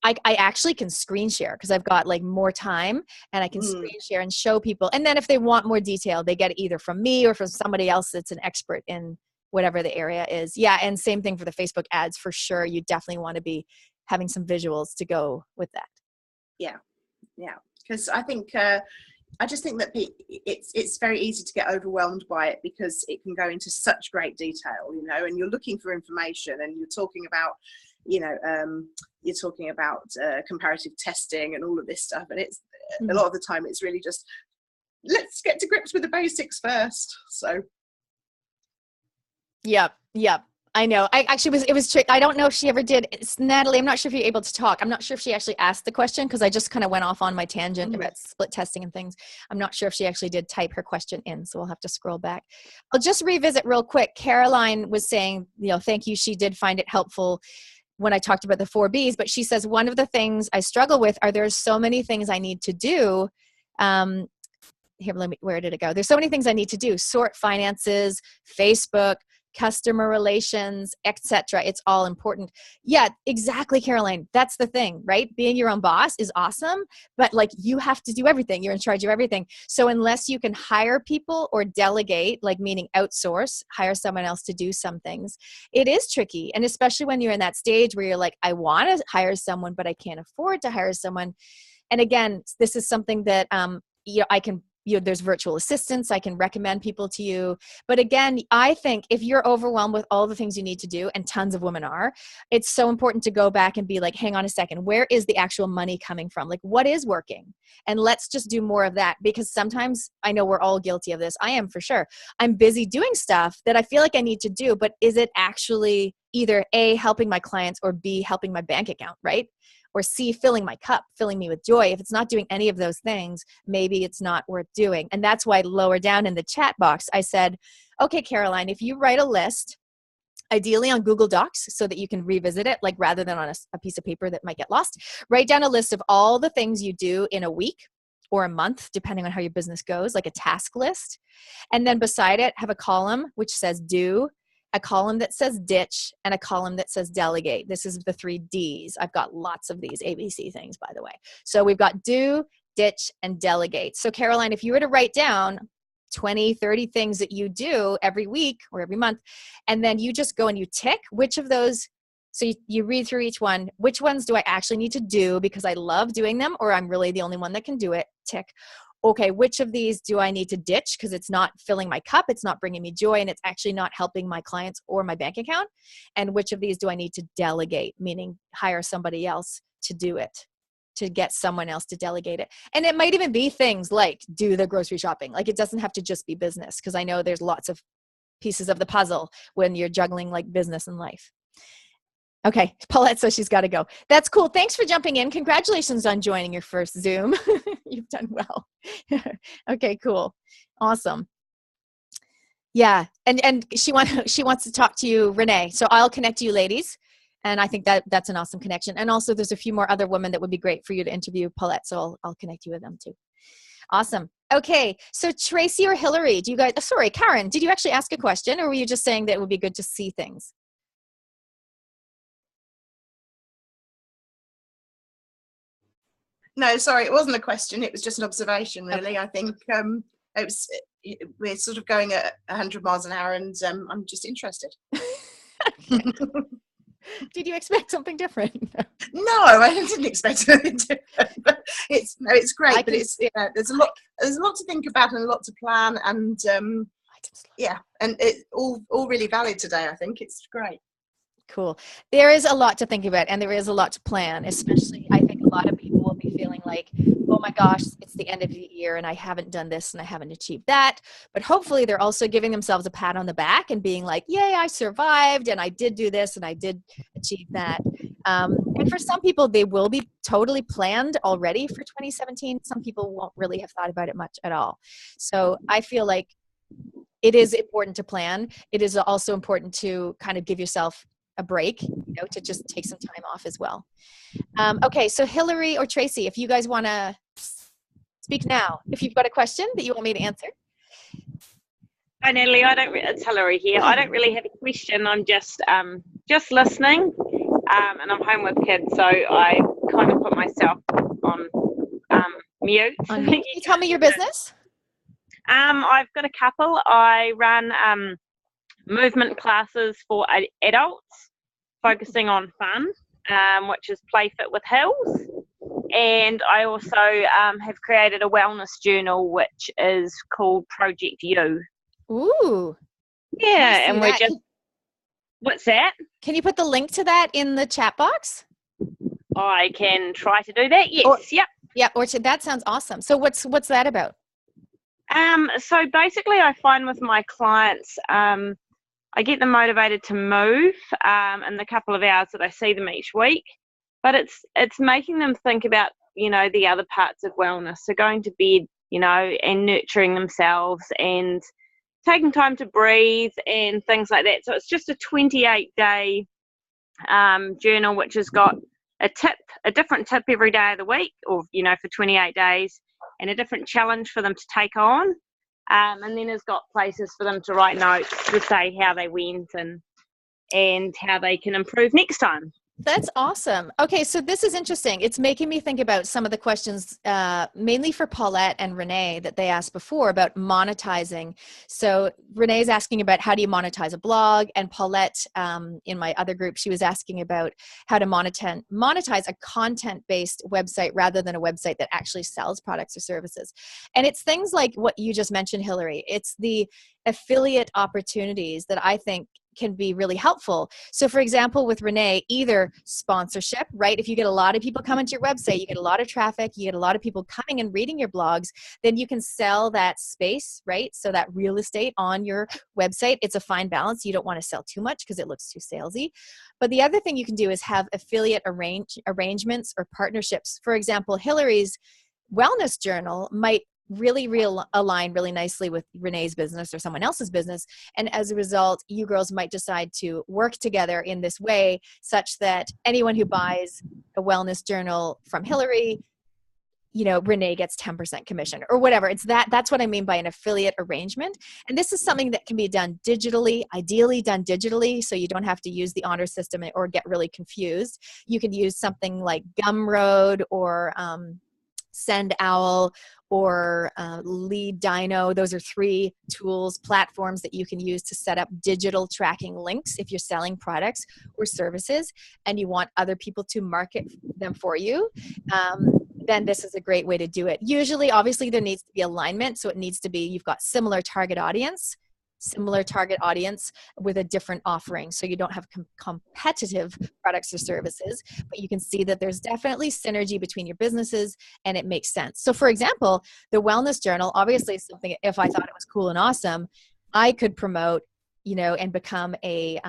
I actually can screen share because I've got like more time, and I can screen share and show people. And then if they want more detail, they get it either from me or from somebody else that's an expert in whatever the area is. Yeah. And same thing for the Facebook ads, for sure. You definitely want to be having some visuals to go with that. Yeah. Yeah. Because I just think that it's very easy to get overwhelmed by it because it can go into such great detail, and you're looking for information, and you're talking about comparative testing and all of this stuff, and it's a lot of the time it's really just let's get to grips with the basics first. So yep, I know. It was trick. I don't know if she ever did. It's Natalie, I'm not sure if you're able to talk. I'm not sure if she actually asked the question because I just kind of went off on my tangent about split testing and things. I'm not sure if she actually did type her question in, so we'll have to scroll back. I'll just revisit real quick. Caroline was saying, thank you. She did find it helpful when I talked about the 4 Bs, but she says, one of the things I struggle with are there's so many things I need to do. Where did it go? There's so many things I need to do. Sort finances, Facebook, customer relations, etc. It's all important. Yeah, exactly, Caroline. That's the thing, right? Being your own boss is awesome, but like you have to do everything. You're in charge of everything. So unless you can hire people or delegate, like meaning outsource, hire someone else to do some things, it is tricky. And especially when you're in that stage where you're like, I want to hire someone, but I can't afford to hire someone. And again, this is something that I can there's virtual assistants. I can recommend people to you. But again, I think if you're overwhelmed with all the things you need to do, and tons of women are, it's so important to go back and be like, hang on a second, where is the actual money coming from? Like, what is working? And let's just do more of that, because sometimes I know we're all guilty of this. I am for sure. I'm busy doing stuff that I feel like I need to do, but is it actually either A, helping my clients, or B, helping my bank account, right? Or C, filling my cup, filling me with joy. If it's not doing any of those things, maybe it's not worth doing. And that's why lower down in the chat box, I said, okay, Caroline, if you write a list, ideally on Google Docs so that you can revisit it, like rather than on a piece of paper that might get lost, write down a list of all the things you do in a week or a month, depending on how your business goes, like a task list. And then beside it, have a column which says do, a column that says ditch, and a column that says delegate. This is the 3 Ds. I've got lots of these ABC things, by the way. So we've got do, ditch, and delegate. So Caroline, if you were to write down 20, 30 things that you do every week or every month, and then you just go and you tick which of those, so you read through each one, which ones do I actually need to do because I love doing them, or I'm really the only one that can do it, tick. Okay, which of these do I need to ditch because it's not filling my cup, it's not bringing me joy, and it's actually not helping my clients or my bank account? And which of these do I need to delegate, meaning hire somebody else to do it? to get someone else to delegate it. And it might even be things like do the grocery shopping. Like it doesn't have to just be business, because I know there's lots of pieces of the puzzle when you're juggling like business and life. Okay, Paulette says she's got to go. That's cool. Thanks for jumping in. Congratulations on joining your first Zoom. You've done well. Okay, cool. Awesome. Yeah, and she wants to talk to you, Renee. So I'll connect you ladies. And I think that's an awesome connection. And also there's a few more other women that would be great for you to interview, Paulette. So I'll connect you with them too. Awesome. Okay, so Tracy or Hillary, do you guys, sorry, Karen, did you actually ask a question, or were you just saying that it would be good to see things? No, sorry, it wasn't a question. It was just an observation, really. Okay. I think we're sort of going at 100 miles an hour, and I'm just interested. Did you expect something different? No, I didn't expect anything different. But it's great, but it's there's a lot to think about and a lot to plan, and and it's all really valid today. I think it's great. Cool. There is a lot to think about, and there is a lot to plan, especially I think a lot of people will be feeling like, oh my gosh, it's the end of the year and I haven't done this and I haven't achieved that. But hopefully they're also giving themselves a pat on the back and being like, yay, I survived and I did do this and I did achieve that. And for some people, they will be totally planned already for 2017. Some people won't really have thought about it much at all. So I feel like it is important to plan. It is also important to kind of give yourself a break, to just take some time off as well. Okay, so Hillary or Tracy, if you guys want to speak now, if you've got a question that you want me to answer. Hi, Natalie. It's Hillary here. I don't really have a question. I'm just listening, and I'm home with kids, so I kind of put myself on mute. Can you tell me your business? I've got a couple. I run movement classes for adults, focusing on fun, which is Play Fit with Hills. And I also have created a wellness journal, which is called Project You. Ooh. Yeah, and we're just... What's that? Can you put the link to that in the chat box? I can try to do that, yes. Yep. Yeah, that sounds awesome. So what's that about? So basically I find with my clients, I get them motivated to move in the couple of hours that I see them each week, but it's making them think about, the other parts of wellness. So going to bed, and nurturing themselves and taking time to breathe and things like that. So it's just a 28-day journal, which has got a different tip every day of the week, or, for 28 days, and a different challenge for them to take on. And then it's got places for them to write notes to say how they went and how they can improve next time. That's awesome. Okay, so this is interesting. It's making me think about some of the questions, mainly for Paulette and Renee, that they asked before about monetizing. So Renee's asking about how do you monetize a blog, and Paulette, in my other group, she was asking about how to monetize a content-based website rather than a website that actually sells products or services. And it's things like what you just mentioned, Hillary. It's the affiliate opportunities that I think can be really helpful. So for example, with Renee, either sponsorship, right? If you get a lot of people coming to your website, you get a lot of traffic, you get a lot of people coming and reading your blogs, then you can sell that space, right? So that real estate on your website, it's a fine balance. You don't want to sell too much because it looks too salesy. But the other thing you can do is have affiliate arrangements or partnerships. For example, Hillary's wellness journal might really align really nicely with Renee's business or someone else's business. And as a result, you girls might decide to work together in this way such that anyone who buys a wellness journal from Hillary, Renee gets 10% commission or whatever. That's what I mean by an affiliate arrangement. And this is something that can be done digitally, ideally done digitally, so you don't have to use the honor system or get really confused. You can use something like Gumroad or SendOwl or Lead Dino. Those are 3 platforms that you can use to set up digital tracking links if you're selling products or services and you want other people to market them for you. Then this is a great way to do it. Usually, obviously, there needs to be alignment. So it needs to be, you've got similar target audience, similar target audience with a different offering. So you don't have competitive products or services, but you can see that there's definitely synergy between your businesses and it makes sense. So for example, the Wellness Journal, obviously something, if I thought it was cool and awesome, I could promote, and become a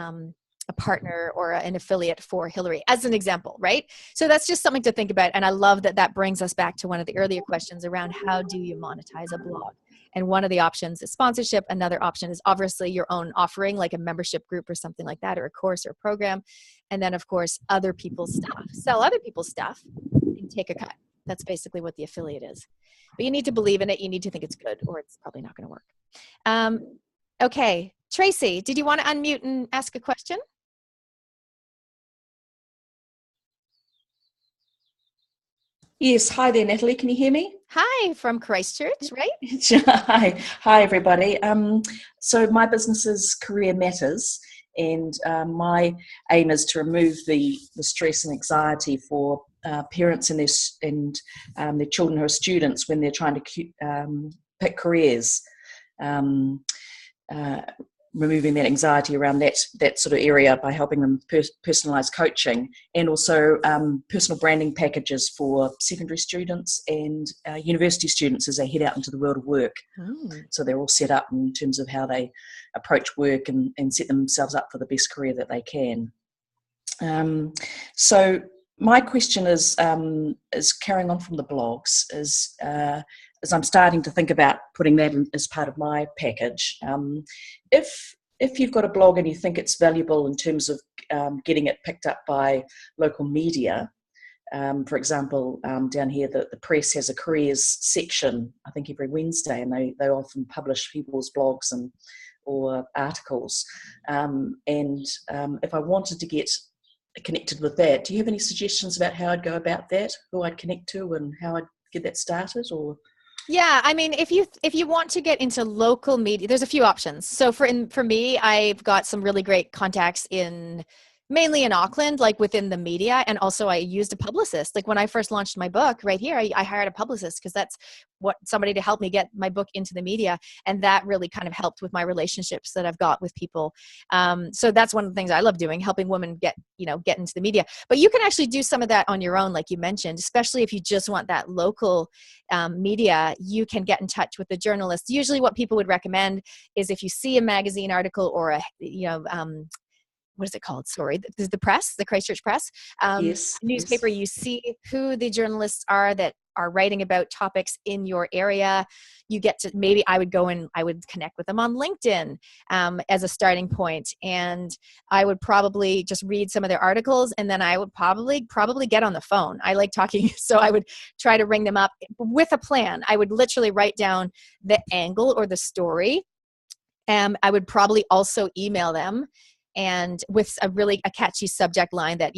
partner or an affiliate for Hillary as an example, right? So that's just something to think about. And I love that that brings us back to one of the earlier questions around how do you monetize a blog? And one of the options is sponsorship. Another option is obviously your own offering, like a membership group or something like that, or a course or a program. And then of course, other people's stuff. Sell other people's stuff and take a cut. That's basically what the affiliate is. But you need to believe in it. You need to think it's good, or it's probably not going to work. Okay. Tracy, did you want to unmute and ask a question? Yes, hi there, Natalie. Can you hear me? Hi, from Christchurch, right? Hi, everybody. So my business is Career Matters, and my aim is to remove the stress and anxiety for parents and their children who are students when they're trying to pick careers. Removing that anxiety around that sort of area by helping them personalised coaching, and also personal branding packages for secondary students and university students as they head out into the world of work. So they're all set up in terms of how they approach work and set themselves up for the best career that they can. So my question is carrying on from the blogs, as I'm starting to think about putting that in as part of my package. If you've got a blog and you think it's valuable in terms of getting it picked up by local media, for example, down here the press has a careers section, I think every Wednesday, and they often publish people's blogs or articles. If I wanted to get connected with that, do you have any suggestions about how I'd go about that, who I'd connect to and how I'd get that started? Or yeah, I mean, if you want to get into local media, there's a few options. So for me, I've got some really great contacts mainly in Auckland, like within the media. And also I used a publicist. Like when I first launched my book right here, I hired a publicist because that's somebody to help me get my book into the media. And that really kind of helped with my relationships that I've got with people. So that's one of the things I love doing, helping women get into the media. But you can actually do some of that on your own, like you mentioned, especially if you just want that local media. You can get in touch with the journalists. Usually what people would recommend is if you see a magazine article or what is it called? Sorry, the press, the Christchurch Press, newspaper. Yes. You see who the journalists are that are writing about topics in your area. You get to, maybe I would go and I would connect with them on LinkedIn as a starting point. And I would probably just read some of their articles, and then I would probably get on the phone. I like talking. So I would try to ring them up with a plan. I would literally write down the angle or the story. I would probably also email them, and with a catchy subject line that,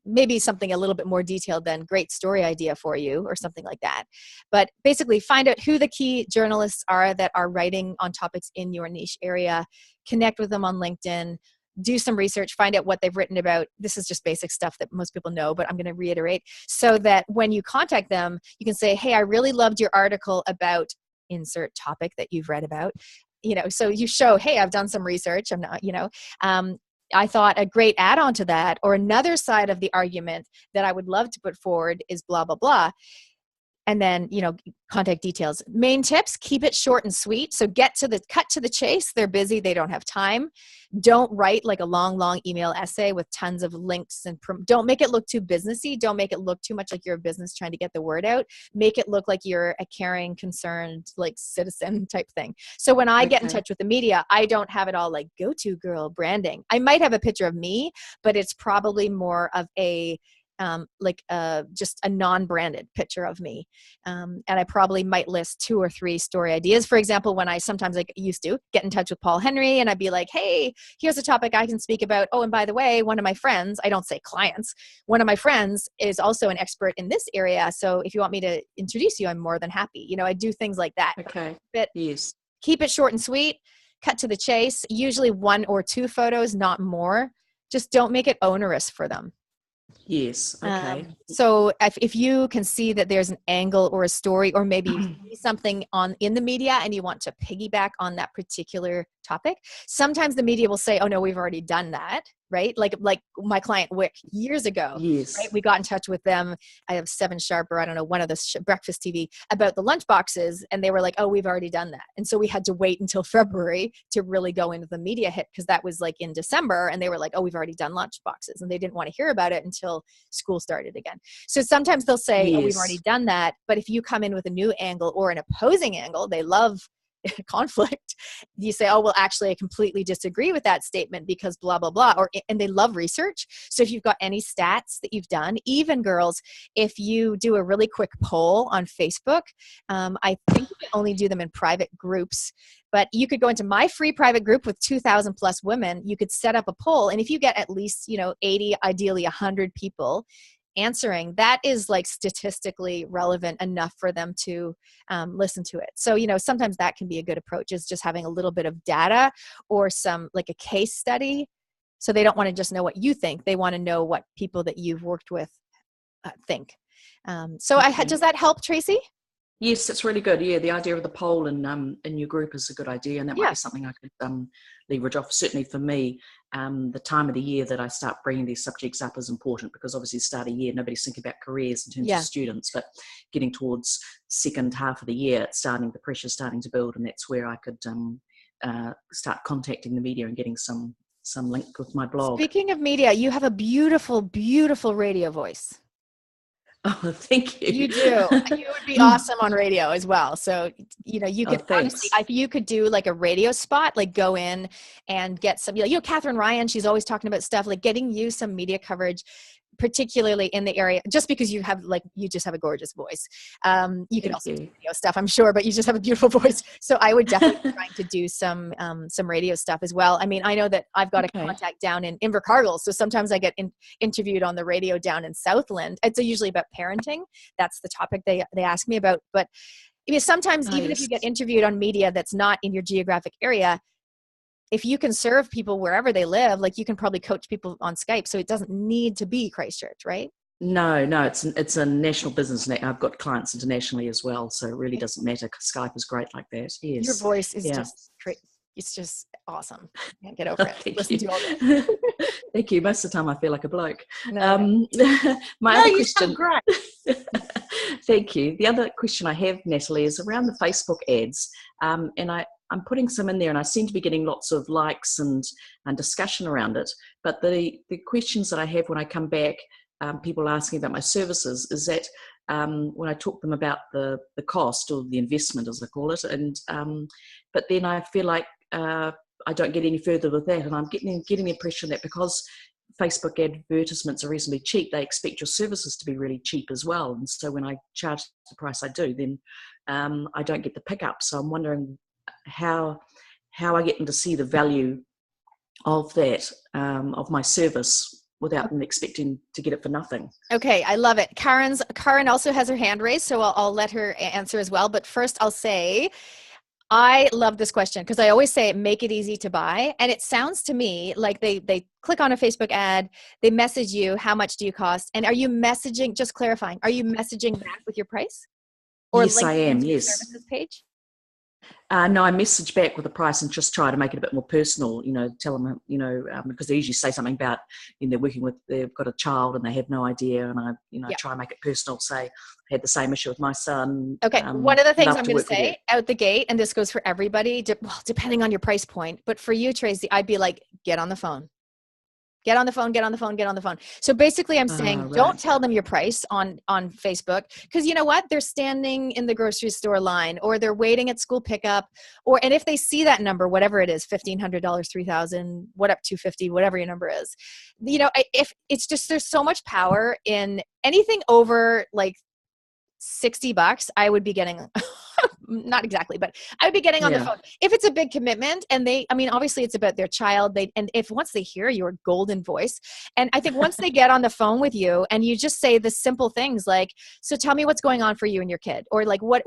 maybe something a little bit more detailed than great story idea for you or something like that. But basically find out who the key journalists are that are writing on topics in your niche area, connect with them on LinkedIn, do some research, find out what they've written about. This is just basic stuff that most people know, but I'm going to reiterate so that when you contact them, you can say, hey, I really loved your article about insert topic that you've read about. So you show, hey, I've done some research. I'm not, I thought a great add-on to that, or another side of the argument that I would love to put forward is blah, blah, blah. And then, contact details. Main tips, keep it short and sweet. So cut to the chase. They're busy. They don't have time. Don't write like a long email essay with tons of links and don't make it look too businessy. Don't make it look too much like you're a business trying to get the word out. Make it look like you're a caring, concerned, like citizen type thing. So when I get in touch with the media, I don't have it all like go-to girl branding. I might have a picture of me, but it's probably more of a just a non-branded picture of me. And I probably might list 2 or 3 story ideas. For example, when I sometimes used to get in touch with Paul Henry and I'd be like, hey, here's a topic I can speak about. Oh, and by the way, one of my friends, I don't say clients, one of my friends is also an expert in this area. So if you want me to introduce you, I'm more than happy. I do things like that. Okay. But yes. Keep it short and sweet, cut to the chase, usually 1 or 2 photos, not more. Just don't make it onerous for them. Yes. Okay. So if you can see that there's an angle or a story, or maybe you see something in the media and you want to piggyback on that particular topic, sometimes the media will say, oh no, we've already done that, right? Like my client Wick years ago, Yes. right? We got in touch with them. I have 7 Sharp, or I don't know, one of the breakfast TV, about the lunch boxes. And they were like, oh, we've already done that. And so we had to wait until February to really go into the media hit, because that was like in December. And they were like, oh, we've already done lunch boxes. And they didn't want to hear about it until school started again. So sometimes they'll say, oh, we've already done that. But if you come in with a new angle or an opposing angle, they love conflict. You say, oh, well, actually, I completely disagree with that statement because blah, blah, blah. And they love research. So if you've got any stats that you've done, even girls, if you do a really quick poll on Facebook, I think you can only do them in private groups, but you could go into my free private group with 2,000 plus women. You could set up a poll. And if you get at least, 80, ideally 100 people answering, that is like statistically relevant enough for them to listen to it. So, sometimes that can be a good approach, is just having a little bit of data or some like a case study. So they don't want to just know what you think. They want to know what people that you've worked with think. Does that help, Tracy? Yes, it's really good. Yeah, the idea of the poll in your group is a good idea, and that might be something I could leverage off. Certainly for me, the time of the year that I start bringing these subjects up is important, because obviously start of year, nobody's thinking about careers in terms of students, but getting towards second half of the year, the pressure's starting to build, and that's where I could start contacting the media and getting some link with my blog. Speaking of media, you have a beautiful, beautiful radio voice. Oh, thank you. You do. You would be awesome on radio as well. So, you could honestly, if you could do like a radio spot, like go in and get some, Catherine Ryan, she's always talking about stuff, like getting you some media coverage, particularly in the area, just because you just have a gorgeous voice. You can also do radio stuff, I'm sure, but you just have a beautiful voice. So I would definitely be trying to do some radio stuff as well. I mean, I know that I've got a contact down in Invercargill. So sometimes I get interviewed on the radio down in Southland. It's usually about parenting. That's the topic they ask me about. But sometimes even if you get interviewed on media that's not in your geographic area, if you can serve people wherever they live, like you can probably coach people on Skype. So it doesn't need to be Christchurch, right? No, it's a national business. I've got clients internationally as well. So it really doesn't matter. Skype is great like that. Yes. Your voice is it's just awesome. I can't get over it. Listen to all that. Thank you. Most of the time I feel like a bloke. No. My other question. Sound great. Thank you. The other question I have, Natalie, is around the Facebook ads. And I'm putting some in there, and I seem to be getting lots of likes and discussion around it. But the questions that I have when I come back, people asking about my services, is that when I talk to them about the cost or the investment, as I call it, and but then I feel like I don't get any further with that, and I'm getting the impression that because Facebook advertisements are reasonably cheap, they expect your services to be really cheap as well. And so when I charge the price I do, then I don't get the pickup. So I'm wondering how I get them to see the value of that, of my service, without them expecting to get it for nothing. Okay, I love it. Karen also has her hand raised, so I'll let her answer as well. But first I'll say, I love this question because I always say, make it easy to buy. And it sounds to me like they click on a Facebook ad, they message you, how much do you cost? And are you messaging, just clarifying, are you messaging back with your price? Or yes, I am, yes. Services page? No, I message back with a price and just try to make it a bit more personal, tell them, because they usually say something about, they've got a child and they have no idea. And I try and make it personal, say, I had the same issue with my son. Okay. One of the things I'm going to say out the gate, and this goes for everybody, depending on your price point, but for you, Tracy, I'd be like, get on the phone. Get on the phone, get on the phone, get on the phone. So basically I'm saying, don't tell them your price on Facebook, because you know what? They're standing in the grocery store line, or they're waiting at school pickup, and if they see that number, whatever it is, $1,500, $3,000, $250, whatever your number is, if it's just, there's so much power in anything over like $60, I would be getting not exactly, but I would be getting on the phone. If it's a big commitment and obviously it's about their child, and if once they hear your golden voice, and I think once they get on the phone with you and you just say the simple things like, so tell me what's going on for you and your kid, or like, what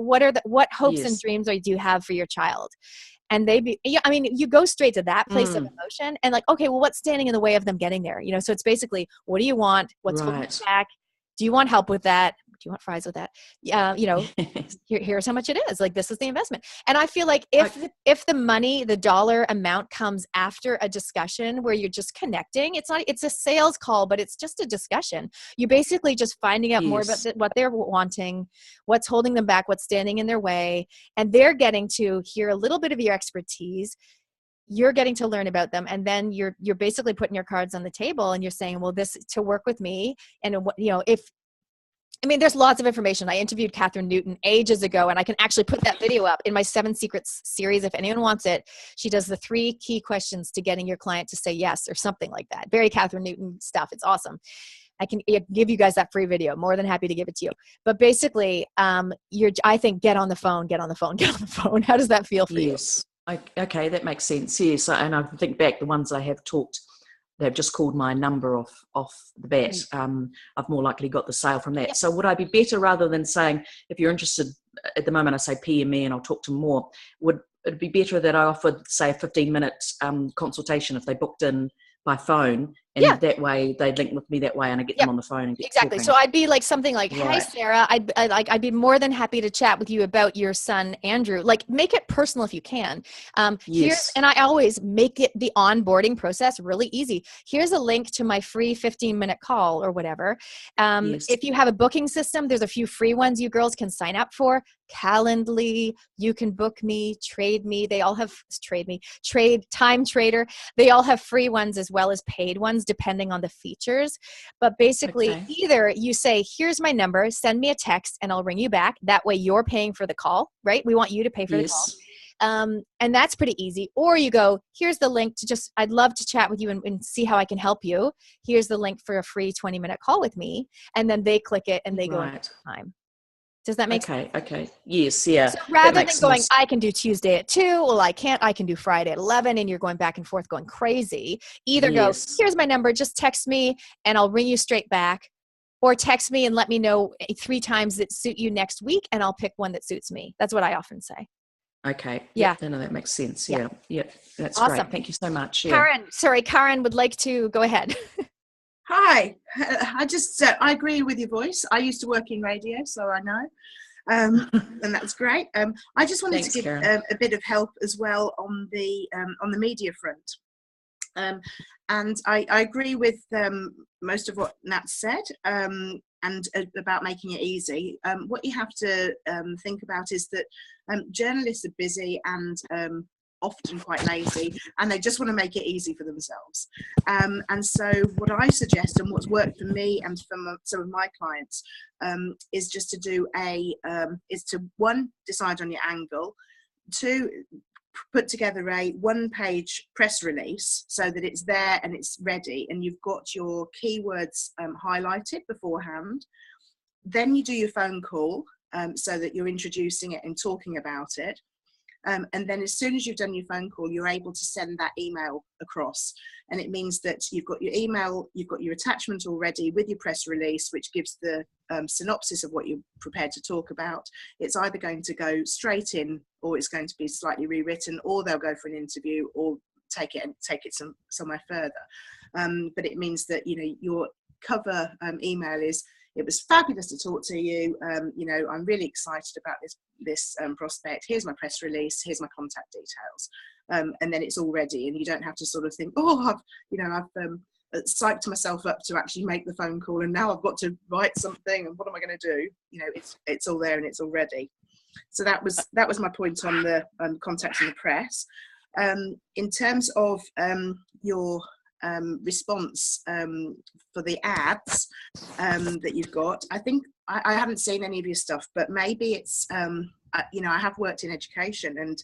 hopes and dreams do you have for your child? and I mean, you go straight to that place of emotion and like, okay, well, what's standing in the way of them getting there? So it's basically, what do you want? What's holding you back? Do you want help with that? Do you want fries with that? Here's how much it is. Like, this is the investment. And I feel like if the money, the dollar amount comes after a discussion where you're just connecting, it's a sales call, but it's just a discussion. You're basically just finding out more about what they're wanting, what's holding them back, what's standing in their way. And they're getting to hear a little bit of your expertise. You're getting to learn about them, and then you're basically putting your cards on the table, and you're saying, well, this to work with me. And there's lots of information. I interviewed Catherine Newton ages ago, and I can actually put that video up in my 7 Secrets series if anyone wants it. She does the 3 key questions to getting your client to say yes, or something like that. Very Catherine Newton stuff. It's awesome. I can give you guys that free video. More than happy to give it to you. But basically, I think get on the phone. How does that feel for you? Okay, that makes sense. Yes, and I think back the ones I have talked, they've just called my number off the bat. I've more likely got the sale from that. So would I be better, rather than saying, if you're interested at the moment, I say PM me and I'll talk to them more, would it be better that I offered, say, a 15-minute consultation if they booked in by phone, and that way they link with me that way, and I get them on the phone and get exactly. talking. So I'd be like something like, "Hi, Sarah, I'd be more than happy to chat with you about your son Andrew." Like, make it personal if you can. Here's, and I always make it the onboarding process really easy. Here's a link to my free 15-minute call or whatever. If you have a booking system, there's a few free ones you girls can sign up for. Calendly, you can book me, Trade Me. They all have Time Trader. They all have free ones as well as paid ones, depending on the features. But basically, either you say, here's my number, send me a text, and I'll ring you back. That way you're paying for the call, right? We want you to pay for the call. And that's pretty easy. Or you go, here's the link to I'd love to chat with you and see how I can help you. Here's the link for a free 20-minute call with me. And then they click it and they go into time. Does that make sense? Okay. Yes, yeah. So rather than going, I can do Tuesday at 2, well, I can't, I can do Friday at 11, and you're going back and forth going crazy. Either go, here's my number, just text me and I'll ring you straight back. Or text me and let me know 3 times that suit you next week, and I'll pick one that suits me. That's what I often say. Okay. Yeah. No, that makes sense. Yeah. That's awesome. Great. Thank you so much. Karen would like to go ahead. Hi. I agree with your voice. I used to work in radio, so I know. And that's great. I just wanted to give a bit of help as well on the media front. And I agree with most of what Nat said, and about making it easy. What you have to think about is that journalists are busy and often quite lazy, and they just want to make it easy for themselves. And so what I suggest, and what's worked for me and for some of my clients, is just to do one, decide on your angle, 2, put together a 1-page press release so that it's there and it's ready and you've got your keywords highlighted beforehand. Then you do your phone call so that you're introducing it and talking about it. And then as soon as you've done your phone call, you're able to send that email across. And it means that you've got your email, you've got your attachment already with your press release, which gives the synopsis of what you're prepared to talk about. It's either going to go straight in, or it's going to be slightly rewritten, or they'll go for an interview, or take it somewhere further. But it means that, your cover email is, "It was fabulous to talk to you. I'm really excited about this prospect. Here's my press release. Here's my contact details." And then it's all ready, and you don't have to sort of think, I've psyched myself up to actually make the phone call, and now I've got to write something, and what am I going to do? It's all there and it's all ready. So that was my point on the contacting the press. In terms of your response for the ads that you've got, I think I haven't seen any of your stuff, but maybe it's I have worked in education, and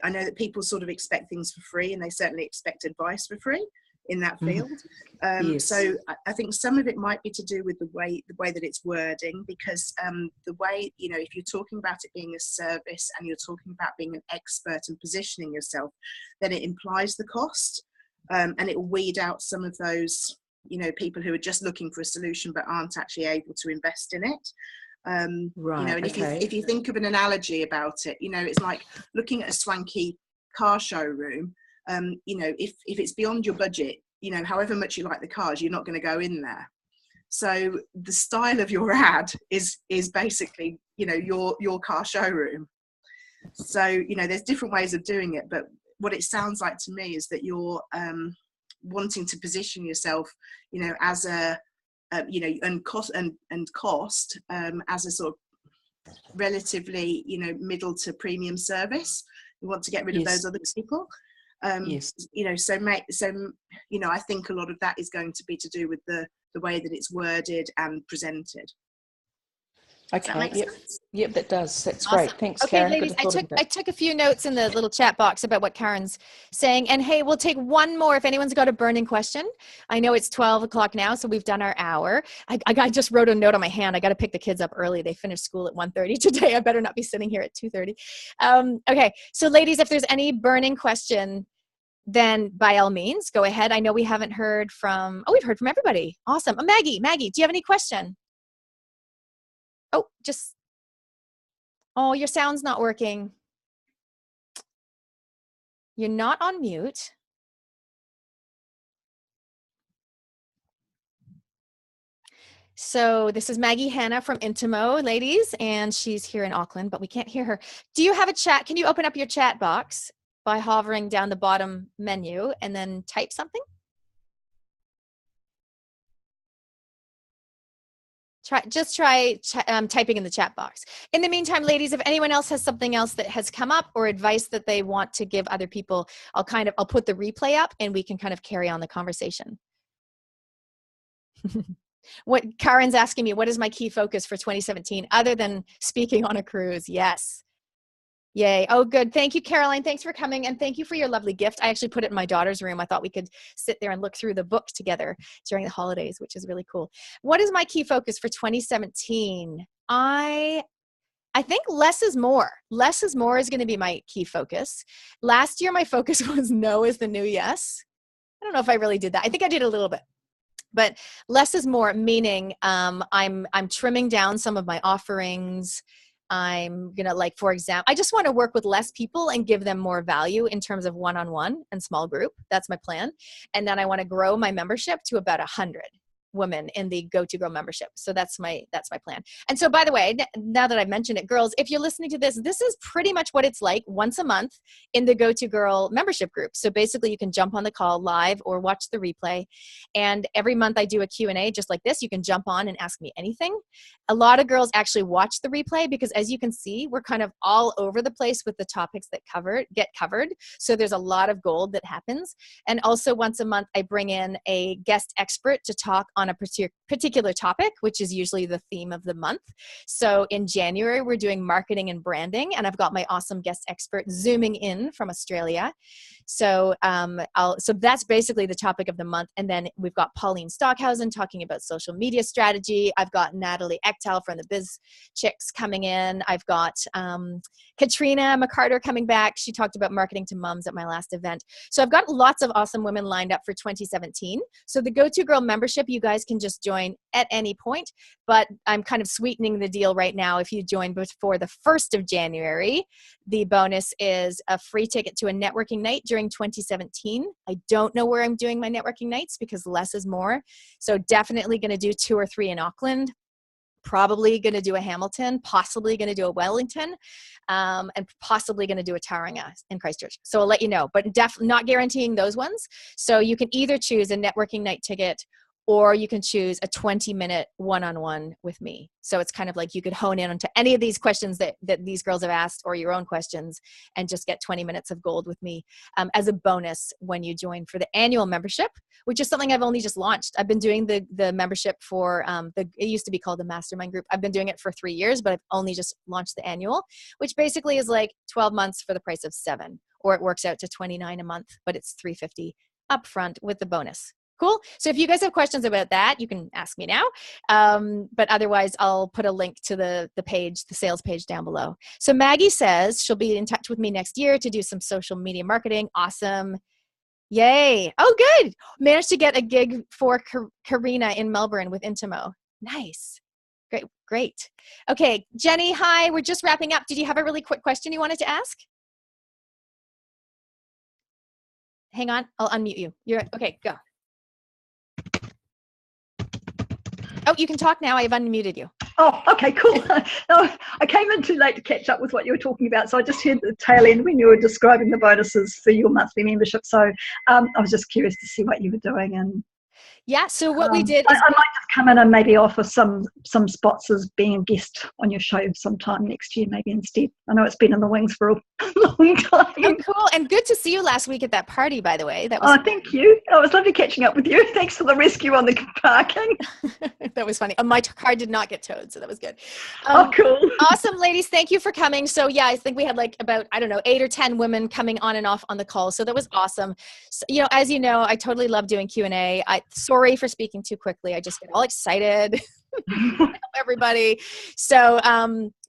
I know that people sort of expect things for free, and they certainly expect advice for free in that field. So I think some of it might be to do with the way that it's wording, because the way, if you're talking about it being a service and you're talking about being an expert and positioning yourself, then it implies the cost. And it will weed out some of those, people who are just looking for a solution but aren't actually able to invest in it. Right. You know, and Okay. if you think of an analogy about it, you know, it's like looking at a swanky car showroom. You know, if it's beyond your budget, you know, however much you like the cars, you're not going to go in there. So the style of your ad is basically, you know, your car showroom. So, you know, there's different ways of doing it, but what it sounds like to me is that you're wanting to position yourself, you know, as a you know, and cost as a sort of relatively, you know, middle to premium service. You want to get rid of those other people. Yes. You know, so you know, I think a lot of that is going to be to do with the way that it's worded and presented. Okay. Yep. Yep, that does. That's Awesome. great. Thanks, Okay, Karen. ladies, I took a few notes in the little chat box about what Karen's saying. And hey, we'll take one more if anyone's got a burning question. I know it's 12 o'clock now, so we've done our hour. I just wrote a note on my hand. I got to pick the kids up early. They finished school at 1:30 today. I better not be sitting here at 2:30. Okay, so ladies, if there's any burning question, then by all means, go ahead. I know we haven't heard from, we've heard from everybody. Awesome. Maggie, do you have any question? Oh, your sound's not working. You're not on mute. So this is Maggie Hanna from Intimo, ladies, and she's here in Auckland, but we can't hear her. Do you have a chat? Can you open up your chat box by hovering down the bottom menu and then type something? Try typing in the chat box. In the meantime, ladies, if anyone else has something else that has come up or advice that they want to give other people, I'll put the replay up and we can kind of carry on the conversation. What Karen's asking me, what is my key focus for 2017 other than speaking on a cruise? Yes. Yay. Oh, good. Thank you, Caroline. Thanks for coming. And thank you for your lovely gift. I actually put it in my daughter's room. I thought we could sit there and look through the book together during the holidays, which is really cool. What is my key focus for 2017? I think less is more. Less is more is going to be my key focus. Last year, my focus was no is the new yes. I don't know if I really did that. I think I did a little bit. But less is more, meaning I'm trimming down some of my offerings. I'm gonna, like, for example, I just want to work with less people and give them more value in terms of one-on-one and small group. That's my plan. And then I want to grow my membership to about 100 women in the Go To Girl membership. So that's my plan. And so, by the way, now that I've mentioned it, girls, if you're listening to this, this is pretty much what it's like once a month in the Go To Girl membership group. So basically you can jump on the call live or watch the replay. And every month I do a Q&A just like this. You can jump on and ask me anything. A lot of girls actually watch the replay because, as you can see, we're kind of all over the place with the topics that get covered. So there's a lot of gold that happens. And also once a month, I bring in a guest expert to talk on a particular topic, which is usually the theme of the month. So in January, we're doing marketing and branding, and I've got my awesome guest expert zooming in from Australia. So so that's basically the topic of the month. And then we've got Pauline Stockhausen talking about social media strategy. I've got Natalie Echtal from the Biz Chicks coming in. I've got Katrina McCarter coming back. She talked about marketing to moms at my last event. So I've got lots of awesome women lined up for 2017. So the Go To Girl membership, you guys can just join at any point, but I'm kind of sweetening the deal right now. If you join before the 1st of January, the bonus is a free ticket to a networking night during 2017. I don't know where I'm doing my networking nights because less is more. So definitely going to do 2 or 3 in Auckland. Probably going to do a Hamilton, possibly going to do a Wellington, and possibly going to do a Tauranga in Christchurch. So I'll let you know, but not guaranteeing those ones. So you can either choose a networking night ticket or you can choose a 20-minute one-on-one with me. So it's kind of like you could hone in onto any of these questions that these girls have asked or your own questions and just get 20 minutes of gold with me as a bonus when you join for the annual membership, which is something I've only just launched. I've been doing the membership for, it used to be called the Mastermind Group. I've been doing it for 3 years, but I've only just launched the annual, which basically is like 12 months for the price of 7, or it works out to $29 a month, but it's $350 upfront with the bonus. Cool. So if you guys have questions about that, you can ask me now. But otherwise, I'll put a link to the page, the sales page down below. So Maggie says she'll be in touch with me next year to do some social media marketing. Awesome. Yay. Oh, good. Managed to get a gig for Karina in Melbourne with Intimo. Nice. Great. Okay, Jenny, hi. We're just wrapping up. Did you have a really quick question you wanted to ask? Hang on, I'll unmute you. Okay, go. Oh, you can talk now. I've unmuted you. Oh, okay, cool. No, I came in too late to catch up with what you were talking about, so I just heard the tail end when you were describing the bonuses for your monthly membership. So I was just curious to see what you were doing, and yeah. So what we did is I might just come in and maybe offer some spots as being a guest on your show sometime next year, maybe instead. I know it's been in the wings for a long time. Oh, cool, and good to see you last week at that party. By the way, that was. Oh, thank you. Oh, it was lovely catching up with you. Thanks for the rescue on the parking. That was funny. My car did not get towed, so that was good. Oh, cool. Awesome, ladies. Thank you for coming. So yeah, I think we had like about, I don't know, 8 or 10 women coming on and off on the call. So that was awesome. So, as you know, I totally love doing Q&A. Sorry for speaking too quickly. I just get all excited. Help everybody. So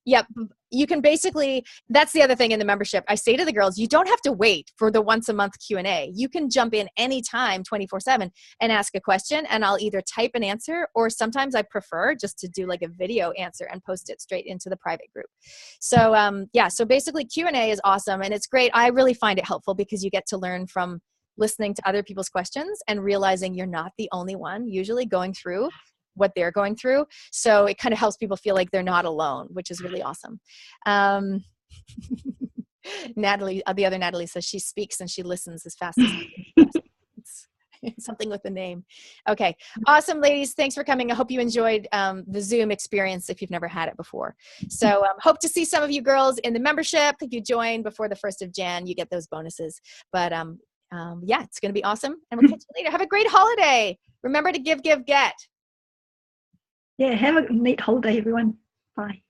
yeah, you can basically, that's the other thing in the membership. I say to the girls, you don't have to wait for the once a month Q&A. You can jump in anytime 24/7 and ask a question, and I'll either type an answer, or sometimes I prefer just to do like a video answer and post it straight into the private group. So yeah, so basically Q&A is awesome, and it's great. I really find it helpful because you get to learn from listening to other people's questions and realizing you're not the only one usually going through what they're going through. So it kind of helps people feel like they're not alone, which is really awesome. Natalie, the other Natalie says she speaks and she listens as fast as something with the name. Okay. Awesome, ladies. Thanks for coming. I hope you enjoyed the Zoom experience if you've never had it before. So hope to see some of you girls in the membership. If you join before the 1st of Jan, you get those bonuses. But yeah, it's going to be awesome. And we'll catch you later. Have a great holiday. Remember to give, give, get. Yeah, have a neat holiday, everyone. Bye.